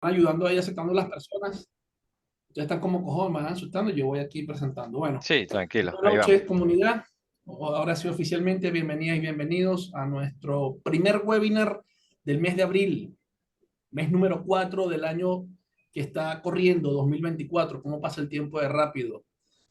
ayudando ahí aceptando las personas. Ustedes están como cojones, me van asustando, yo voy aquí presentando. Bueno, Sí, tranquilo, buenas ahí vamos. noches, comunidad. Ahora sí, oficialmente, bienvenidas y bienvenidos a nuestro primer webinar del mes de abril, mes número 4 del año que está corriendo, 2024. ¿Cómo pasa el tiempo de rápido?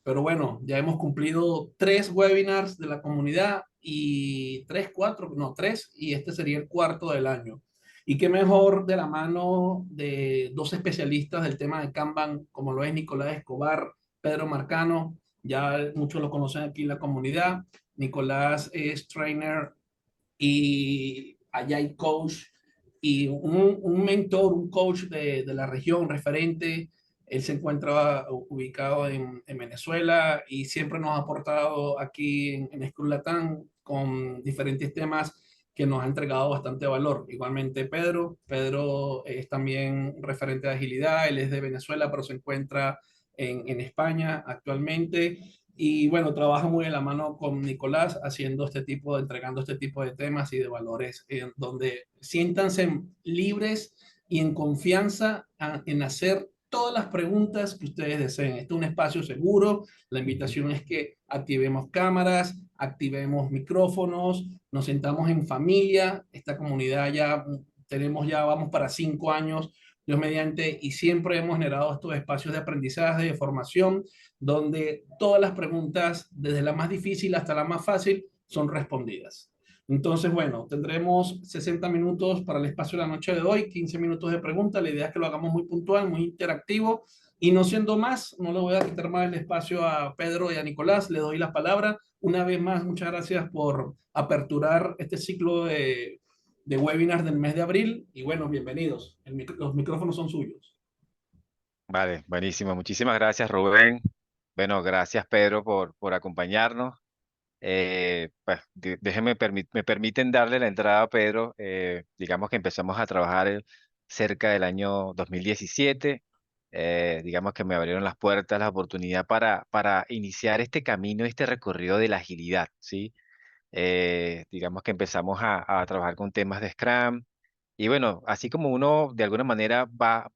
Pero bueno, ya hemos cumplido 3 webinars de la comunidad y 3, 4, no, 3, y este sería el cuarto del año. Y qué mejor de la mano de dos especialistas del tema de Kanban, como lo es Nicolás Escobar, Pedro Marcano, ya muchos lo conocen aquí en la comunidad. Nicolás es trainer y Agile Coach y un mentor, un coach de la región, referente. Él se encuentra ubicado en Venezuela y siempre nos ha aportado aquí en School Latam con diferentes temas que nos ha entregado bastante valor. Igualmente Pedro es también referente de agilidad, él es de Venezuela, pero se encuentra en España actualmente. Y bueno, trabaja muy de la mano con Nicolás haciendo entregando este tipo de temas y de valores, en donde siéntanse libres y en confianza en hacer todas las preguntas que ustedes deseen. Este es un espacio seguro. La invitación es que activemos cámaras, activemos micrófonos, nos sentamos en familia. Esta comunidad ya vamos para 5 años, Dios mediante, y siempre hemos generado estos espacios de aprendizaje, de formación donde todas las preguntas, desde la más difícil hasta la más fácil, son respondidas. Entonces, bueno, tendremos 60 minutos para el espacio de la noche de hoy, 15 minutos de preguntas. La idea es que lo hagamos muy puntual, muy interactivo. Y no siendo más, no le voy a quitar más el espacio a Pedro y a Nicolás. Le doy la palabra. Una vez más, muchas gracias por aperturar este ciclo de webinars del mes de abril. Y bueno, bienvenidos. Los micrófonos son suyos. Vale, buenísimo. Muchísimas gracias, Rubén. Bueno, gracias, Pedro, por acompañarnos. Pues, me permiten darle la entrada a Pedro. Digamos que empezamos a trabajar cerca del año 2017. Digamos que me abrieron las puertas, la oportunidad para iniciar este camino, este recorrido de la agilidad, ¿sí? Digamos que empezamos a trabajar con temas de Scrum. Y bueno, así como uno de alguna manera va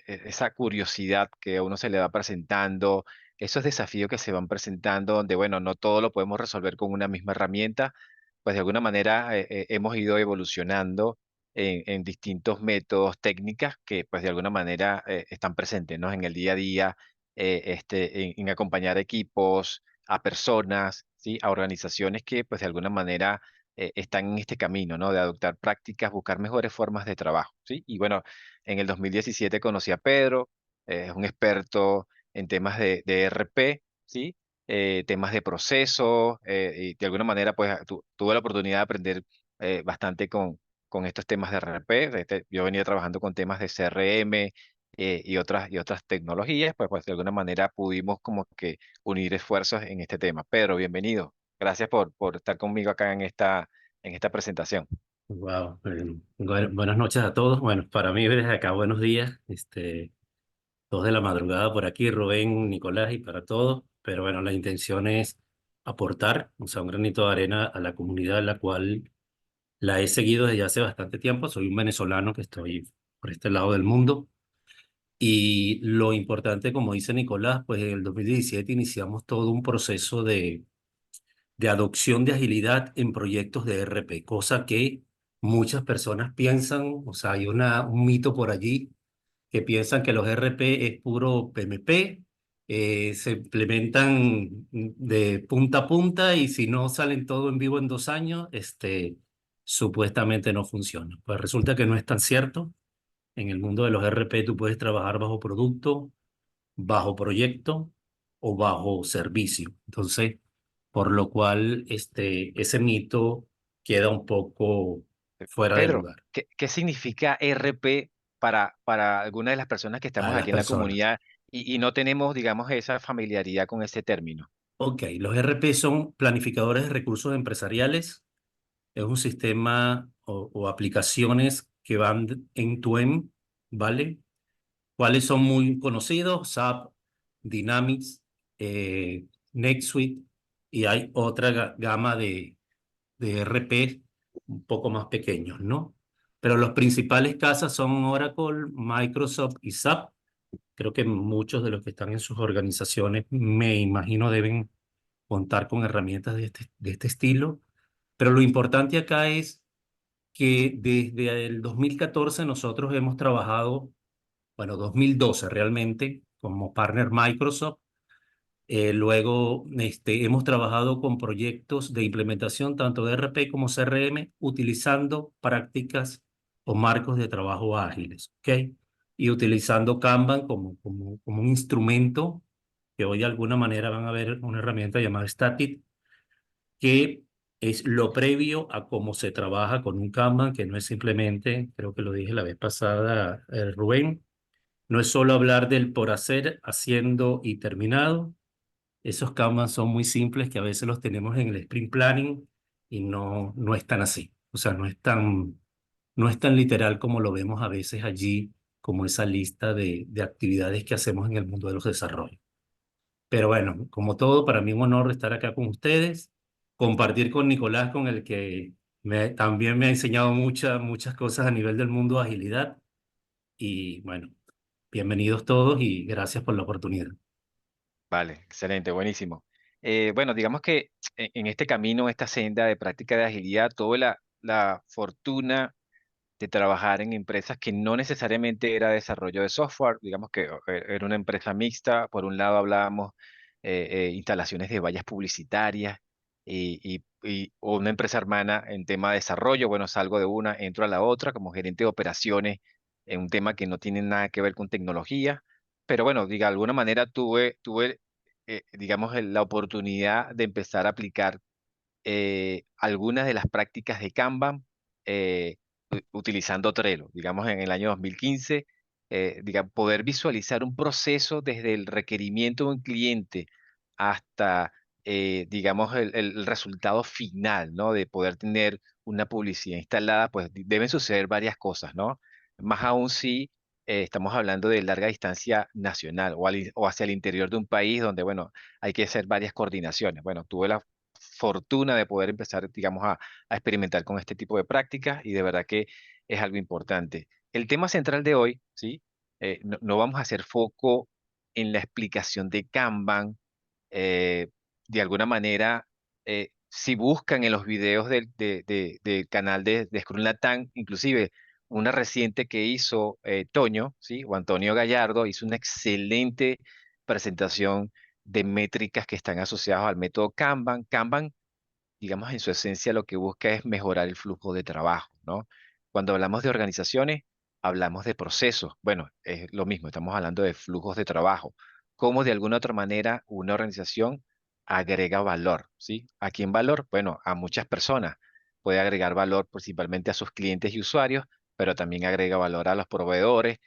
esa curiosidad que a uno se le va presentando, esos desafíos que se van presentando, donde bueno, no todo lo podemos resolver con una misma herramienta, pues de alguna manera hemos ido evolucionando en distintos métodos, técnicas que pues de alguna manera están presentes, ¿no? En el día a día, en acompañar equipos, a personas, ¿sí? A organizaciones que pues de alguna manera están en este camino, ¿no? De adoptar prácticas, buscar mejores formas de trabajo, ¿sí? Y bueno, en el 2017 conocí a Pedro, es un experto en temas de ERP, ¿sí? Temas de proceso, y de alguna manera pues tuve la oportunidad de aprender bastante con estos temas de ERP. Yo venía trabajando con temas de CRM y otras tecnologías, pues de alguna manera pudimos como que unir esfuerzos en este tema. Pedro, bienvenido. Gracias por estar conmigo acá en esta presentación. Wow, buenas noches a todos. Bueno, para mí desde acá buenos días, 2 de la madrugada por aquí, Rubén, Nicolás y para todos. Pero bueno, la intención es aportar, o sea, un granito de arena a la comunidad, la cual la he seguido desde hace bastante tiempo. Soy un venezolano que estoy por este lado del mundo. Y lo importante, como dice Nicolás, pues en el 2017 iniciamos todo un proceso de adopción de agilidad en proyectos de ERP, cosa que muchas personas piensan, o sea, hay un mito por allí que piensan que los ERP es puro PMP, se implementan de punta a punta y si no salen todo en vivo en 2 años, supuestamente no funciona. Pues resulta que no es tan cierto. En el mundo de los ERP tú puedes trabajar bajo producto, bajo proyecto o bajo servicio. Entonces, por lo cual ese mito queda un poco fuera de Pedro, lugar ¿qué significa RP para algunas de las personas que a estamos las aquí en la personas. comunidad y no tenemos, digamos, esa familiaridad con ese término? Ok, los ERP son planificadores de recursos empresariales. Es un sistema o aplicaciones que van end-to-end, ¿vale? ¿Cuáles son muy conocidos? SAP, Dynamics, NetSuite, y hay otra gama de ERP un poco más pequeños, ¿no? Pero los principales casas son Oracle, Microsoft y SAP. Creo que muchos de los que están en sus organizaciones, me imagino, deben contar con herramientas de este estilo. Pero lo importante acá es que desde el 2014 nosotros hemos trabajado, bueno, 2012 realmente, como partner Microsoft. Luego hemos trabajado con proyectos de implementación tanto de RP como CRM utilizando prácticas o marcos de trabajo ágiles, ¿ok? Y utilizando Kanban como un instrumento que hoy de alguna manera van a ver una herramienta llamada Static, que es lo previo a cómo se trabaja con un Kanban, que no es simplemente, creo que lo dije la vez pasada, Rubén, no es solo hablar del por hacer, haciendo y terminado. Esos Kanban son muy simples que a veces los tenemos en el sprint planning y no es tan así. O sea, no es tan literal como lo vemos a veces allí, como esa lista de actividades que hacemos en el mundo de los desarrollos. Pero bueno, como todo, para mí es un honor estar acá con ustedes, compartir con Nicolás, con el que también me ha enseñado muchas cosas a nivel del mundo de agilidad. Y bueno, bienvenidos todos y gracias por la oportunidad. Vale, excelente, buenísimo. Bueno, digamos que en este camino, esta senda de práctica de agilidad, tuve la fortuna de trabajar en empresas que no necesariamente era desarrollo de software, digamos que era una empresa mixta. Por un lado hablábamos instalaciones de vallas publicitarias o una empresa hermana en tema de desarrollo. Bueno, salgo de una, entro a la otra como gerente de operaciones en un tema que no tiene nada que ver con tecnología. Pero bueno, diga, de alguna manera tuve digamos, la oportunidad de empezar a aplicar algunas de las prácticas de Kanban utilizando Trello. Digamos, en el año 2015, poder visualizar un proceso desde el requerimiento de un cliente hasta, digamos, el resultado final, ¿no? De poder tener una publicidad instalada, pues deben suceder varias cosas, ¿no? Más aún si estamos hablando de larga distancia nacional o hacia el interior de un país donde, bueno, hay que hacer varias coordinaciones. Bueno, tuve la fortuna de poder empezar, digamos, a experimentar con este tipo de prácticas y de verdad que es algo importante. El tema central de hoy, ¿sí? No vamos a hacer foco en la explicación de Kanban. eh, de alguna manera, si buscan en los videos del canal de Scrum Latam, inclusive una reciente que hizo Toño, ¿sí? O Antonio Gallardo, hizo una excelente presentación de métricas que están asociadas al método Kanban. Kanban, digamos, en su esencia lo que busca es mejorar el flujo de trabajo, ¿no? Cuando hablamos de organizaciones, hablamos de procesos. Bueno, es lo mismo, estamos hablando de flujos de trabajo. Cómo de alguna otra manera una organización agrega valor, ¿sí? ¿A quién valor? Bueno, a muchas personas. Puede agregar valor principalmente a sus clientes y usuarios, pero también agrega valor a los proveedores,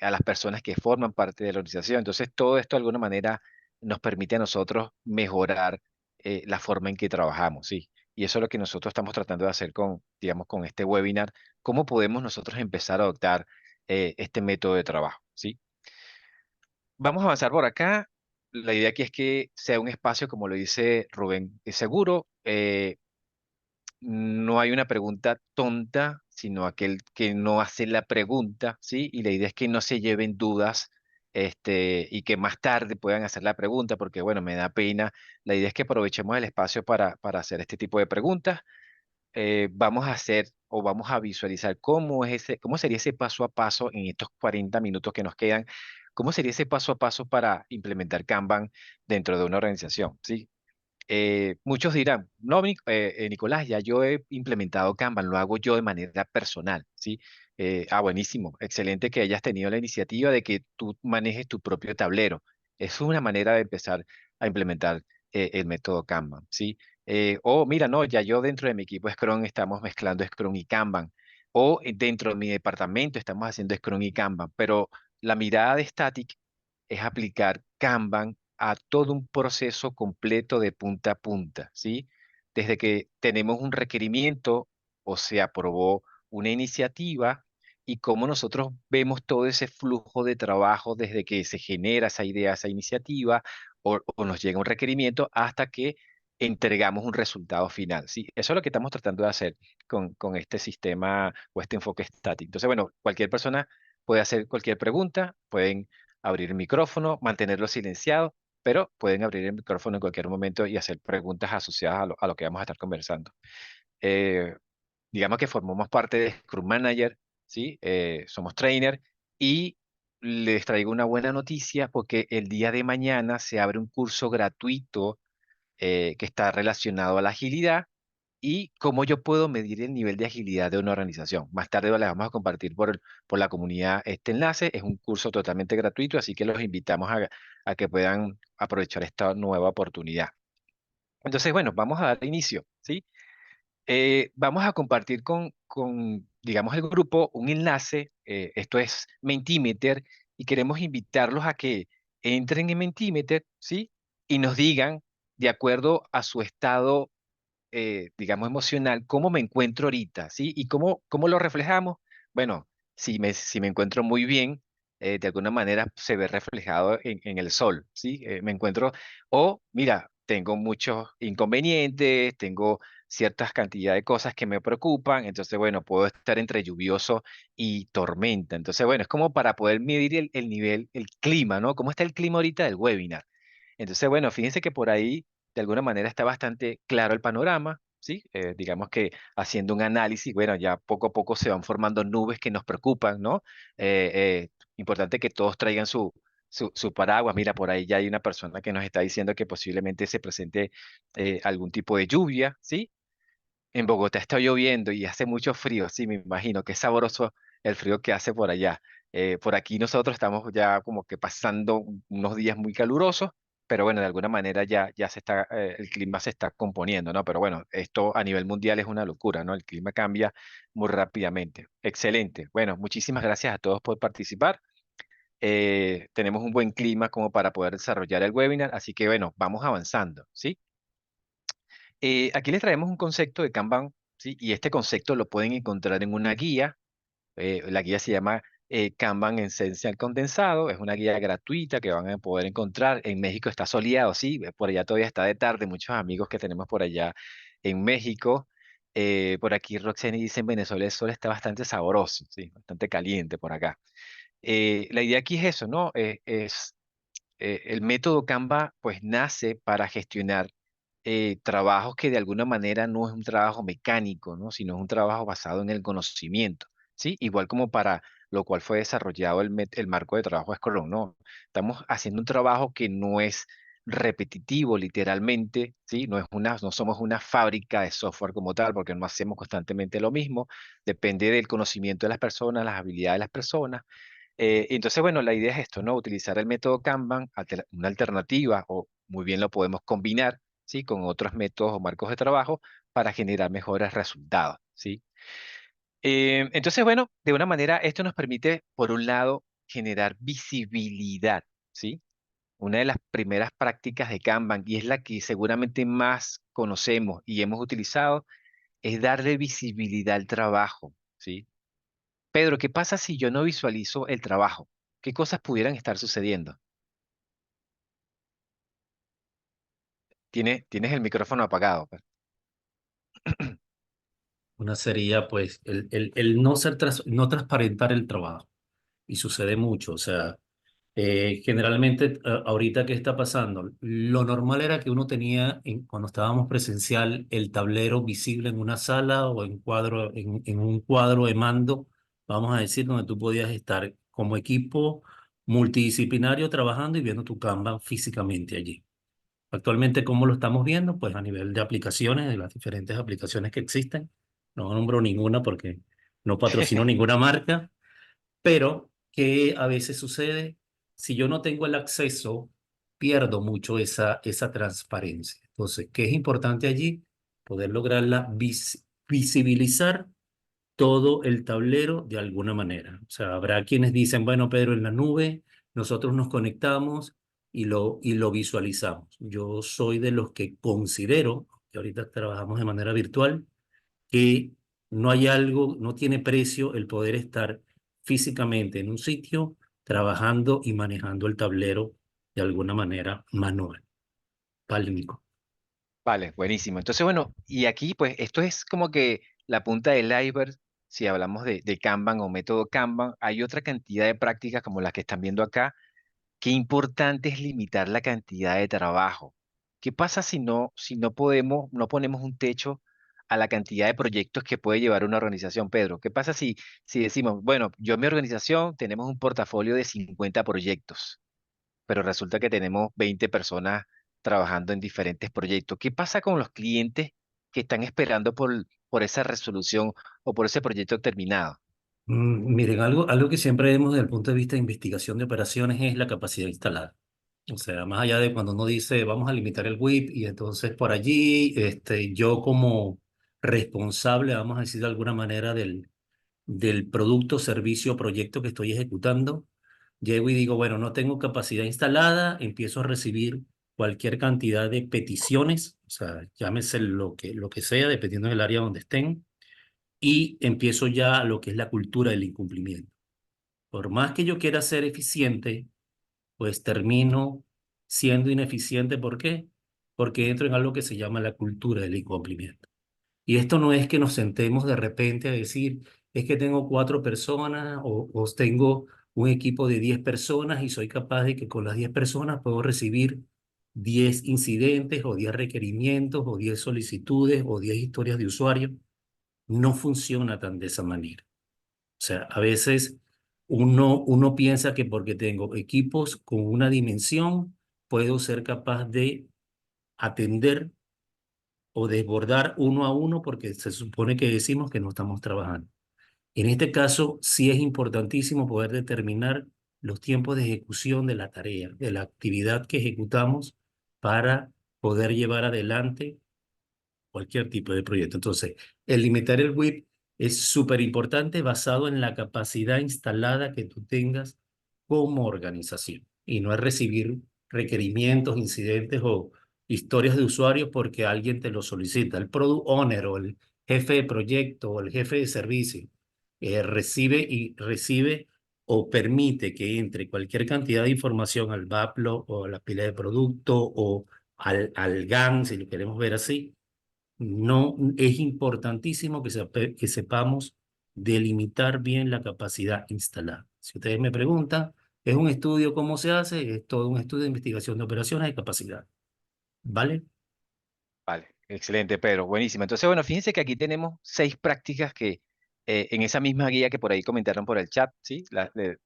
a las personas que forman parte de la organización. Entonces, todo esto de alguna manera nos permite a nosotros mejorar la forma en que trabajamos, sí. Y eso es lo que nosotros estamos tratando de hacer con, digamos, con este webinar. ¿Cómo podemos nosotros empezar a adoptar este método de trabajo, sí? Vamos a avanzar por acá. La idea aquí es que sea un espacio, como lo dice Rubén, seguro. No hay una pregunta tonta, sino aquel que no hace la pregunta, ¿sí? Y la idea es que no se lleven dudas, y que más tarde puedan hacer la pregunta, porque bueno, me da pena. La idea es que aprovechemos el espacio para hacer este tipo de preguntas. Vamos a hacer o vamos a visualizar cómo sería ese paso a paso en estos 40 minutos que nos quedan. ¿Cómo sería ese paso a paso para implementar Kanban dentro de una organización? ¿Sí? Muchos dirán, no, Nicolás, ya yo he implementado Kanban, lo hago yo de manera personal, ¿sí? Buenísimo, excelente que hayas tenido la iniciativa de que tú manejes tu propio tablero. Es una manera de empezar a implementar el método Kanban, ¿sí? Mira, no, ya yo dentro de mi equipo Scrum estamos mezclando Scrum y Kanban, o dentro de mi departamento estamos haciendo Scrum y Kanban, pero la mirada de Static es aplicar Kanban a todo un proceso completo de punta a punta, ¿sí? Desde que tenemos un requerimiento o se aprobó una iniciativa y cómo nosotros vemos todo ese flujo de trabajo desde que se genera esa idea, esa iniciativa o nos llega un requerimiento hasta que entregamos un resultado final, ¿sí? Eso es lo que estamos tratando de hacer con este sistema o este enfoque estático. Entonces, bueno, cualquier persona puede hacer cualquier pregunta, pueden abrir el micrófono, mantenerlo silenciado, pero pueden abrir el micrófono en cualquier momento y hacer preguntas asociadas a lo que vamos a estar conversando. Eh, digamos que formamos parte de Scrum Manager, ¿sí? Somos trainer y les traigo una buena noticia porque el día de mañana se abre un curso gratuito que está relacionado a la agilidad y cómo yo puedo medir el nivel de agilidad de una organización. Más tarde les vamos a compartir por la comunidad este enlace. Es un curso totalmente gratuito, así que los invitamos a que puedan aprovechar esta nueva oportunidad. Entonces, bueno, vamos a dar inicio, ¿sí? Vamos a compartir digamos, el grupo un enlace. Esto es Mentimeter y queremos invitarlos a que entren en Mentimeter, ¿sí? Y nos digan, de acuerdo a su estado, digamos, emocional, cómo me encuentro ahorita, ¿sí? Y cómo lo reflejamos. Bueno, si me encuentro muy bien, de alguna manera se ve reflejado en el sol, ¿sí? Me encuentro, o mira, tengo muchos inconvenientes, tengo ciertas cantidades de cosas que me preocupan, entonces, bueno, puedo estar entre lluvioso y tormenta. Entonces, bueno, es como para poder medir el nivel, el clima, ¿no? ¿Cómo está el clima ahorita del webinar? Entonces, bueno, fíjense que por ahí de alguna manera está bastante claro el panorama, ¿sí? Digamos que haciendo un análisis, bueno, ya poco a poco se van formando nubes que nos preocupan, ¿no? Importante que todos traigan su paraguas. Mira, por ahí ya hay una persona que nos está diciendo que posiblemente se presente algún tipo de lluvia, ¿sí? En Bogotá está lloviendo y hace mucho frío, sí, me imagino, qué sabroso el frío que hace por allá. Por aquí nosotros estamos ya como que pasando unos días muy calurosos, pero bueno, de alguna manera ya el clima se está componiendo, ¿no? Pero bueno, esto a nivel mundial es una locura, ¿no? El clima cambia muy rápidamente. Excelente. Bueno, muchísimas gracias a todos por participar. Tenemos un buen clima como para poder desarrollar el webinar, así que bueno, vamos avanzando, ¿sí? Aquí les traemos un concepto de Kanban, ¿sí? Y este concepto lo pueden encontrar en una guía. La guía se llama Kanban Esencial Condensado. Es una guía gratuita que van a poder encontrar. En México está soleado, sí, por allá todavía está de tarde. Muchos amigos que tenemos por allá en México. Por aquí Roxeni dice en Venezuela el sol está bastante sabroso, sí, bastante caliente por acá. La idea aquí es eso, ¿no? El método Canva pues nace para gestionar trabajos que de alguna manera no es un trabajo mecánico, ¿no? Sino es un trabajo basado en el conocimiento, ¿sí? Igual como para lo cual fue desarrollado el marco de trabajo Scrum, ¿no? Estamos haciendo un trabajo que no es repetitivo literalmente, ¿sí? No somos una fábrica de software como tal, porque no hacemos constantemente lo mismo, depende del conocimiento de las personas, las habilidades de las personas. Entonces, bueno, la idea es esto, ¿no? Utilizar el método Kanban, una alternativa, o muy bien lo podemos combinar, ¿sí? Con otros métodos o marcos de trabajo para generar mejores resultados, ¿sí? Entonces, bueno, de una manera, esto nos permite, por un lado, generar visibilidad, ¿sí? Una de las primeras prácticas de Kanban, y es la que seguramente más conocemos y hemos utilizado, es darle visibilidad al trabajo, ¿sí? Pedro, ¿qué pasa si yo no visualizo el trabajo? ¿Qué cosas pudieran estar sucediendo? Tienes el micrófono apagado, pues. Una sería pues el no no transparentar el trabajo. Y sucede mucho, o sea, generalmente ahorita ¿qué está pasando? Lo normal era que uno tenía, cuando estábamos presencial, el tablero visible en una sala o en un cuadro de mando, vamos a decir, donde tú podías estar como equipo multidisciplinario trabajando y viendo tu Kanban físicamente allí. Actualmente, ¿cómo lo estamos viendo? Pues a nivel de aplicaciones, de las diferentes aplicaciones que existen. No nombro ninguna porque no patrocino ninguna marca, pero que a veces sucede, si yo no tengo el acceso, pierdo mucho esa transparencia. Entonces, ¿qué es importante allí? Poder lograrla visibilizar todo el tablero de alguna manera. O sea, habrá quienes dicen, bueno, Pedro, en la nube nosotros nos conectamos y lo visualizamos. Yo soy de los que considero, que ahorita trabajamos de manera virtual, que no hay algo, no tiene precio el poder estar físicamente en un sitio trabajando y manejando el tablero de alguna manera manual, pálmico. Vale, buenísimo. Entonces, bueno, y aquí pues esto es como que la punta del iceberg. Si hablamos de Kanban o método Kanban, hay otra cantidad de prácticas como las que están viendo acá. Qué importante es limitar la cantidad de trabajo. ¿Qué pasa si no podemos, no ponemos un techo a la cantidad de proyectos que puede llevar una organización, Pedro? ¿Qué pasa si decimos, bueno, yo en mi organización tenemos un portafolio de 50 proyectos, pero resulta que tenemos 20 personas trabajando en diferentes proyectos? ¿Qué pasa con los clientes que están esperando por esa resolución o por ese proyecto terminado? Miren, algo que siempre vemos desde el punto de vista de investigación de operaciones es la capacidad instalada. O sea, más allá de cuando uno dice vamos a limitar el WIP y entonces por allí, yo como responsable, vamos a decir de alguna manera, del producto, servicio o proyecto que estoy ejecutando, llego y digo, bueno, no tengo capacidad instalada, empiezo a recibir cualquier cantidad de peticiones, o sea, llámese lo que sea, dependiendo del área donde estén, y empiezo ya lo que es la cultura del incumplimiento. Por más que yo quiera ser eficiente, pues termino siendo ineficiente. ¿Por qué? Porque entro en algo que se llama la cultura del incumplimiento. Y esto no es que nos sentemos de repente a decir, es que tengo 4 personas o tengo un equipo de 10 personas y soy capaz de que con las 10 personas puedo recibir 10 incidentes o 10 requerimientos o 10 solicitudes o 10 historias de usuario. No funciona tan de esa manera. O sea, a veces uno piensa que porque tengo equipos con una dimensión, puedo ser capaz de atender o desbordar uno a uno porque se supone que decimos que no estamos trabajando. En este caso, sí es importantísimo poder determinar los tiempos de ejecución de la tarea, de la actividad que ejecutamos para poder llevar adelante cualquier tipo de proyecto. Entonces, el limitar el WIP es súper importante basado en la capacidad instalada que tú tengas como organización. Y no es recibir requerimientos, incidentes o historias de usuarios porque alguien te lo solicita. El product owner o el jefe de proyecto o el jefe de servicio recibe o permite que entre cualquier cantidad de información al backlog o a la pila de producto o al GAN, si lo queremos ver así. No, es importantísimo que sepamos delimitar bien la capacidad instalada. Si ustedes me preguntan, ¿es un estudio cómo se hace? Es todo un estudio de investigación de operaciones de capacidad. ¿Vale? Vale, excelente, Pedro, buenísimo. Entonces, bueno, fíjense que aquí tenemos 6 prácticas que en esa misma guía que por ahí comentaron por el chat, ¿sí?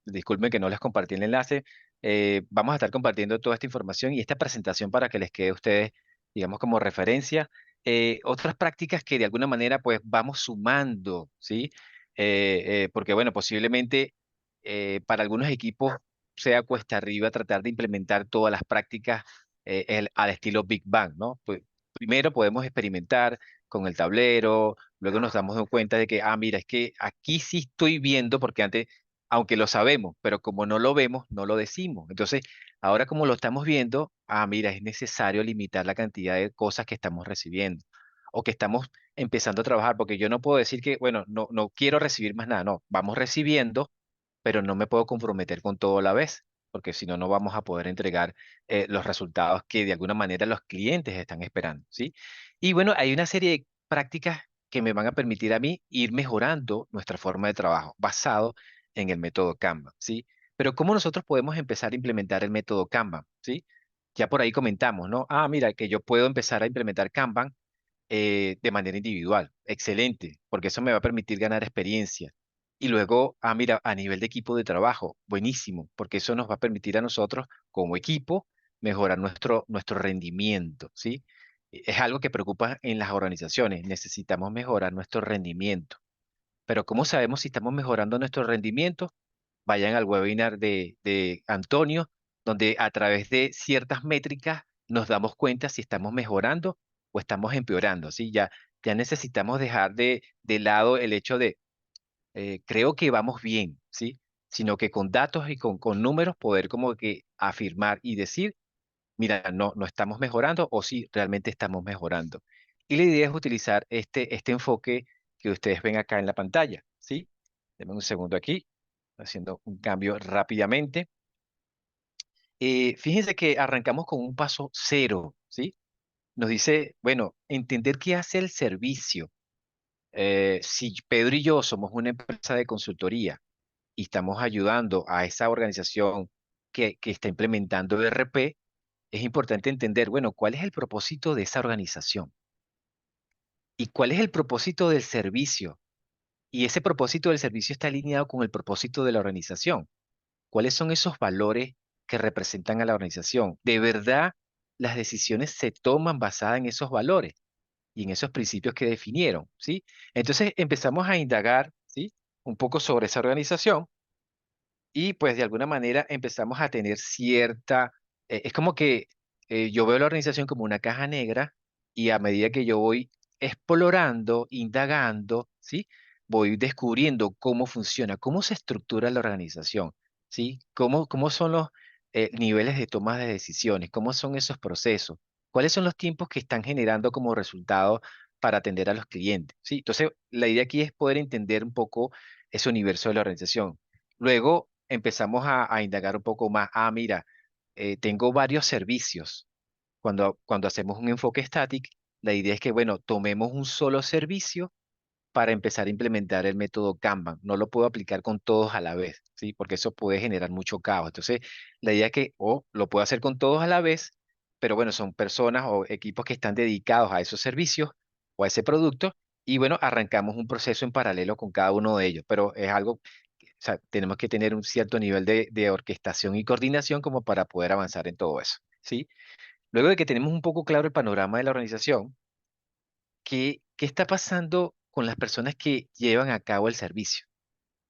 Disculpen que no les compartí el enlace. Vamos a estar compartiendo toda esta información y esta presentación para que les quede a ustedes, digamos, como referencia. Otras prácticas que de alguna manera, pues, vamos sumando, ¿sí? Porque, bueno, posiblemente para algunos equipos sea cuesta arriba tratar de implementar todas las prácticas al estilo Big Bang, ¿no? Pues, primero podemos experimentar con el tablero, luego nos damos cuenta de que, ah, mira, es que aquí sí estoy viendo, porque antes, aunque lo sabemos, pero como no lo vemos, no lo decimos. Entonces, ahora como lo estamos viendo, ah, mira, es necesario limitar la cantidad de cosas que estamos recibiendo o que estamos empezando a trabajar, porque yo no puedo decir que, bueno, no quiero recibir más nada, no, vamos recibiendo, pero no me puedo comprometer con todo a la vez, porque si no, no vamos a poder entregar los resultados que de alguna manera los clientes están esperando, ¿sí? Y bueno, hay una serie de prácticas que me van a permitir a mí ir mejorando nuestra forma de trabajo basado en el método Kanban, ¿sí? Pero ¿cómo nosotros podemos empezar a implementar el método Kanban, ¿sí? Ya por ahí comentamos, ¿no? Ah, mira, que yo puedo empezar a implementar Kanban de manera individual. Excelente, porque eso me va a permitir ganar experiencia. Y luego, ah, mira, a nivel de equipo de trabajo, buenísimo, porque eso nos va a permitir a nosotros como equipo mejorar nuestro rendimiento, ¿sí? Es algo que preocupa en las organizaciones. Necesitamos mejorar nuestro rendimiento. Pero ¿cómo sabemos si estamos mejorando nuestro rendimiento? Vayan al webinar de Antonio, donde a través de ciertas métricas nos damos cuenta si estamos mejorando o estamos empeorando, ¿sí? Ya necesitamos dejar de lado el hecho de, creo que vamos bien, ¿sí? Sino que con datos y con números poder como que afirmar y decir, mira, no estamos mejorando o sí, realmente estamos mejorando. Y la idea es utilizar este enfoque que ustedes ven acá en la pantalla, ¿sí? Denme un segundo aquí, haciendo un cambio rápidamente. Fíjense que arrancamos con un paso cero, ¿sí? nos dice, bueno, entender qué hace el servicio. Si Pedro y yo somos una empresa de consultoría y estamos ayudando a esa organización que está implementando ERP, es importante entender, bueno, cuál es el propósito de esa organización y cuál es el propósito del servicio. Y ese propósito del servicio está alineado con el propósito de la organización. ¿Cuáles son esos valores que representan a la organización? ¿De verdad las decisiones se toman basadas en esos valores y en esos principios que definieron? ¿Sí? Entonces empezamos a indagar, ¿sí? Un poco sobre esa organización y pues de alguna manera empezamos a tener cierta, es como que yo veo la organización como una caja negra y a medida que yo voy explorando, indagando, ¿sí? Voy descubriendo cómo funciona, cómo se estructura la organización, ¿sí? Cómo son los niveles de toma de decisiones, cómo son esos procesos, cuáles son los tiempos que están generando como resultado para atender a los clientes, ¿sí? Entonces, la idea aquí es poder entender un poco ese universo de la organización. Luego empezamos a indagar un poco más. Ah, mira, tengo varios servicios. Cuando hacemos un enfoque static, la idea es que, bueno, tomemos un solo servicio para empezar a implementar el método Kanban. No lo puedo aplicar con todos a la vez, ¿sí? Porque eso puede generar mucho caos. Entonces, la idea es que, o lo puedo hacer con todos a la vez, pero bueno, son personas o equipos que están dedicados a esos servicios o a ese producto, y bueno, arrancamos un proceso en paralelo con cada uno de ellos, pero es algo, o sea, tenemos que tener un cierto nivel de orquestación y coordinación como para poder avanzar en todo eso, ¿sí? Luego de que tenemos un poco claro el panorama de la organización, ¿qué está pasando con las personas que llevan a cabo el servicio?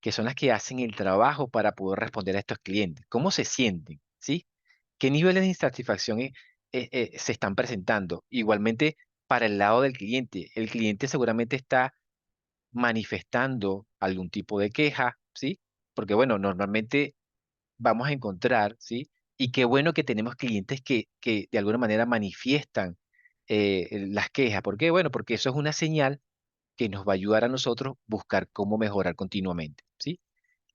Que son las que hacen el trabajo para poder responder a estos clientes. ¿Cómo se sienten? ¿Sí? ¿Qué niveles de insatisfacción se están presentando? Igualmente, para el lado del cliente, el cliente seguramente está manifestando algún tipo de queja, ¿sí? Porque bueno, normalmente vamos a encontrar, ¿sí? Y qué bueno que tenemos clientes que de alguna manera manifiestan las quejas. ¿Por qué? Bueno, porque eso es una señal que nos va a ayudar a nosotros buscar cómo mejorar continuamente, ¿sí?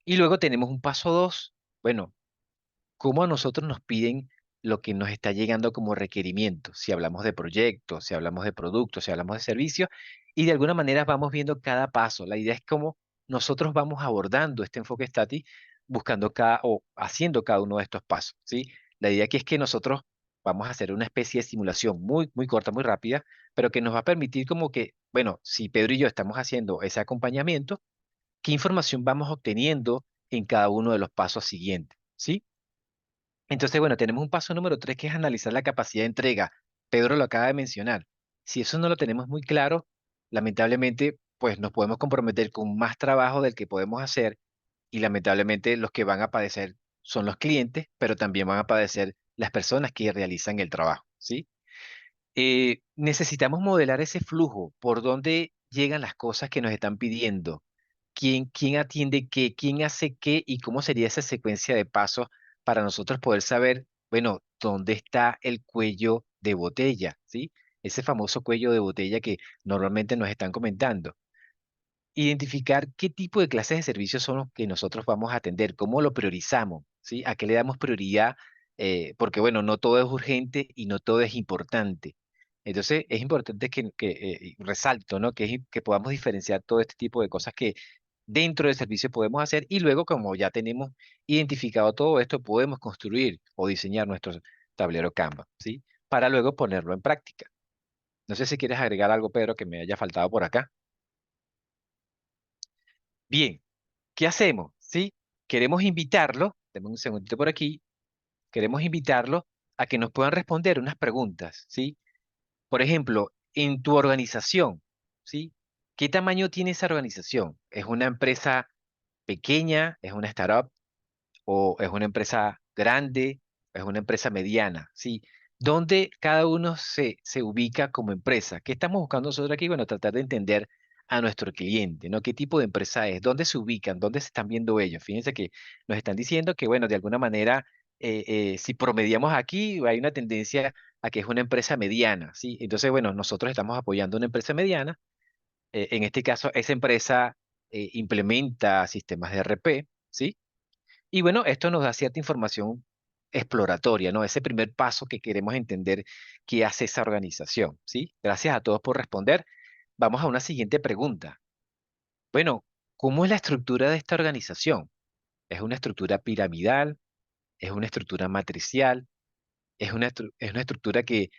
Y luego tenemos un paso dos, bueno, cómo a nosotros nos piden lo que nos está llegando como requerimiento, si hablamos de proyectos, si hablamos de productos, si hablamos de servicios, y de alguna manera vamos viendo cada paso. La idea es cómo nosotros vamos abordando este enfoque Stati, buscando cada o haciendo cada uno de estos pasos, ¿sí? La idea aquí es que nosotros vamos a hacer una especie de simulación muy, muy corta, muy rápida, pero que nos va a permitir como que, bueno, si Pedro y yo estamos haciendo ese acompañamiento, ¿qué información vamos obteniendo en cada uno de los pasos siguientes? ¿Sí? Entonces, bueno, tenemos un paso número tres que es analizar la capacidad de entrega. Pedro lo acaba de mencionar. Si eso no lo tenemos muy claro, lamentablemente, pues nos podemos comprometer con más trabajo del que podemos hacer y lamentablemente los que van a padecer son los clientes, pero también van a padecer las personas que realizan el trabajo, ¿sí? Necesitamos modelar ese flujo, por dónde llegan las cosas que nos están pidiendo, quién atiende qué, quién hace qué y cómo sería esa secuencia de pasos para nosotros poder saber, bueno, dónde está el cuello de botella, ¿sí? Ese famoso cuello de botella que normalmente nos están comentando. Identificar qué tipo de clases de servicios son los que nosotros vamos a atender, cómo lo priorizamos, ¿sí? A qué le damos prioridad, porque bueno, no todo es urgente y no todo es importante. Entonces, es importante que resalto, ¿no? Que podamos diferenciar todo este tipo de cosas que dentro del servicio podemos hacer y luego, como ya tenemos identificado todo esto, podemos construir o diseñar nuestro tablero Canva, ¿sí? Para luego ponerlo en práctica. No sé si quieres agregar algo, Pedro, que me haya faltado por acá. Bien. ¿Qué hacemos? ¿Sí? Queremos invitarlo, dame un segundito por aquí, queremos invitarlo a que nos puedan responder unas preguntas, ¿sí? Por ejemplo, en tu organización, ¿sí? ¿Qué tamaño tiene esa organización? ¿Es una empresa pequeña? ¿Es una startup? ¿O es una empresa grande? ¿Es una empresa mediana? ¿Sí? ¿Dónde cada uno se ubica como empresa? ¿Qué estamos buscando nosotros aquí? Bueno, tratar de entender a nuestro cliente, ¿no? ¿Qué tipo de empresa es? ¿Dónde se ubican? ¿Dónde se están viendo ellos? Fíjense que nos están diciendo que, bueno, de alguna manera, si promediamos aquí, hay una tendencia a que es una empresa mediana, ¿sí? Entonces, bueno, nosotros estamos apoyando una empresa mediana. En este caso, esa empresa implementa sistemas de RP, ¿sí? Y bueno, esto nos da cierta información exploratoria, ¿no? Ese primer paso que queremos entender qué hace esa organización, ¿sí? Gracias a todos por responder. Vamos a una siguiente pregunta. Bueno, ¿cómo es la estructura de esta organización? ¿Es una estructura piramidal? ¿Es una estructura matricial? Es una estructura que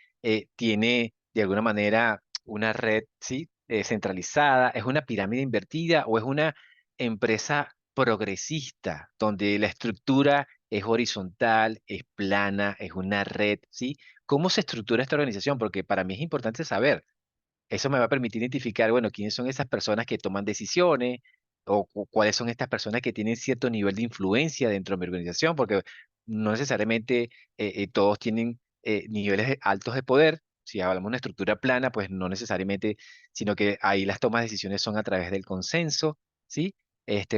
tiene de alguna manera una red, ¿sí? Centralizada, es una pirámide invertida o es una empresa progresista donde la estructura es horizontal, es plana, es una red, ¿sí? ¿Cómo se estructura esta organización? Porque para mí es importante saber. Eso me va a permitir identificar, bueno, quiénes son esas personas que toman decisiones o cuáles son estas personas que tienen cierto nivel de influencia dentro de mi organización, porque no necesariamente todos tienen niveles altos de poder. Si hablamos de una estructura plana, pues no necesariamente, sino que ahí las tomas de decisiones son a través del consenso, ¿sí?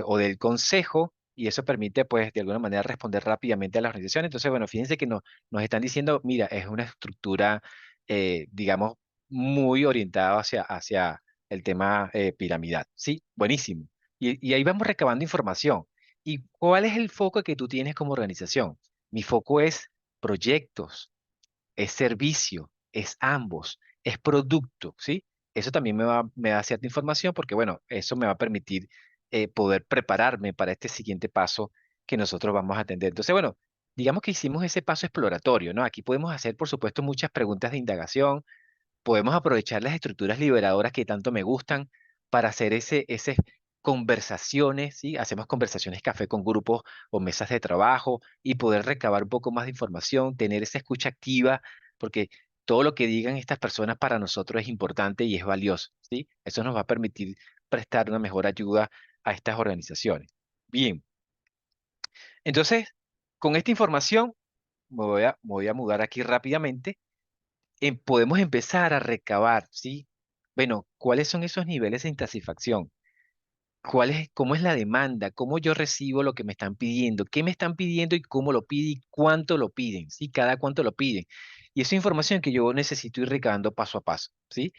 O del consejo, y eso permite, pues, de alguna manera responder rápidamente a la organización. Entonces, bueno, fíjense que nos están diciendo, mira, es una estructura, digamos, muy orientado hacia el tema piramidal. Sí, buenísimo. Y ahí vamos recabando información. ¿Y cuál es el foco que tú tienes como organización? Mi foco es proyectos, es servicio, es ambos, es producto, ¿sí? Eso también me da cierta información porque, bueno, eso me va a permitir poder prepararme para este siguiente paso que nosotros vamos a atender. Entonces, bueno, digamos que hicimos ese paso exploratorio, ¿no? Aquí podemos hacer, por supuesto, muchas preguntas de indagación. Podemos aprovechar las estructuras liberadoras que tanto me gustan para hacer ese conversaciones, ¿sí? Hacemos conversaciones café con grupos o mesas de trabajo y poder recabar un poco más de información, tener esa escucha activa, porque todo lo que digan estas personas para nosotros es importante y es valioso, ¿sí? Eso nos va a permitir prestar una mejor ayuda a estas organizaciones. Bien, entonces, con esta información me voy a mudar aquí rápidamente. Podemos empezar a recabar, ¿sí? Bueno, ¿cuáles son esos niveles de insatisfacción? ¿Cómo es la demanda? ¿Cómo yo recibo lo que me están pidiendo? ¿Qué me están pidiendo y cómo lo piden y cuánto lo piden? ¿Sí? Cada cuánto lo piden. Y esa información que yo necesito ir recabando paso a paso, ¿sí?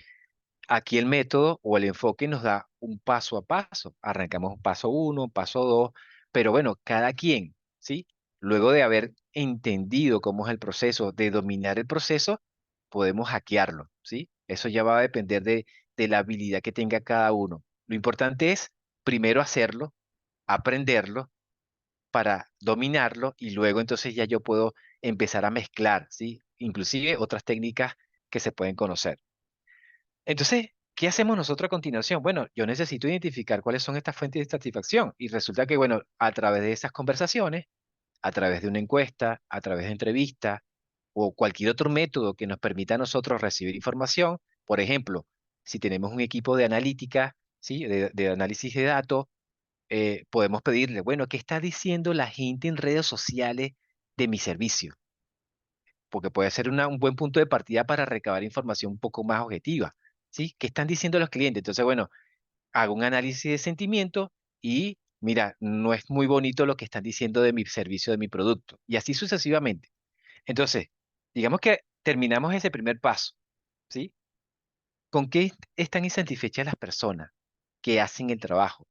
Aquí el método o el enfoque nos da un paso a paso. Arrancamos un paso uno, paso dos, pero bueno, cada quien, ¿sí? Luego de haber entendido cómo es el proceso, de dominar el proceso, podemos hackearlo, ¿sí? Eso ya va a depender de la habilidad que tenga cada uno. Lo importante es primero hacerlo, aprenderlo para dominarlo y luego entonces ya yo puedo empezar a mezclar, ¿sí? Inclusive otras técnicas que se pueden conocer. Entonces, ¿qué hacemos nosotros a continuación? Bueno, yo necesito identificar cuáles son estas fuentes de satisfacción y resulta que, bueno, a través de esas conversaciones, a través de una encuesta, a través de entrevistas o cualquier otro método que nos permita a nosotros recibir información, por ejemplo, si tenemos un equipo de analítica, ¿sí? De análisis de datos, podemos pedirle, bueno, ¿qué está diciendo la gente en redes sociales de mi servicio? Porque puede ser un buen punto de partida para recabar información un poco más objetiva, ¿sí? ¿Qué están diciendo los clientes? Entonces, bueno, hago un análisis de sentimiento y mira, no es muy bonito lo que están diciendo de mi servicio, de mi producto, y así sucesivamente. Entonces, digamos que terminamos ese primer paso, ¿sí? ¿Con qué están insatisfechas las personas que hacen el trabajo?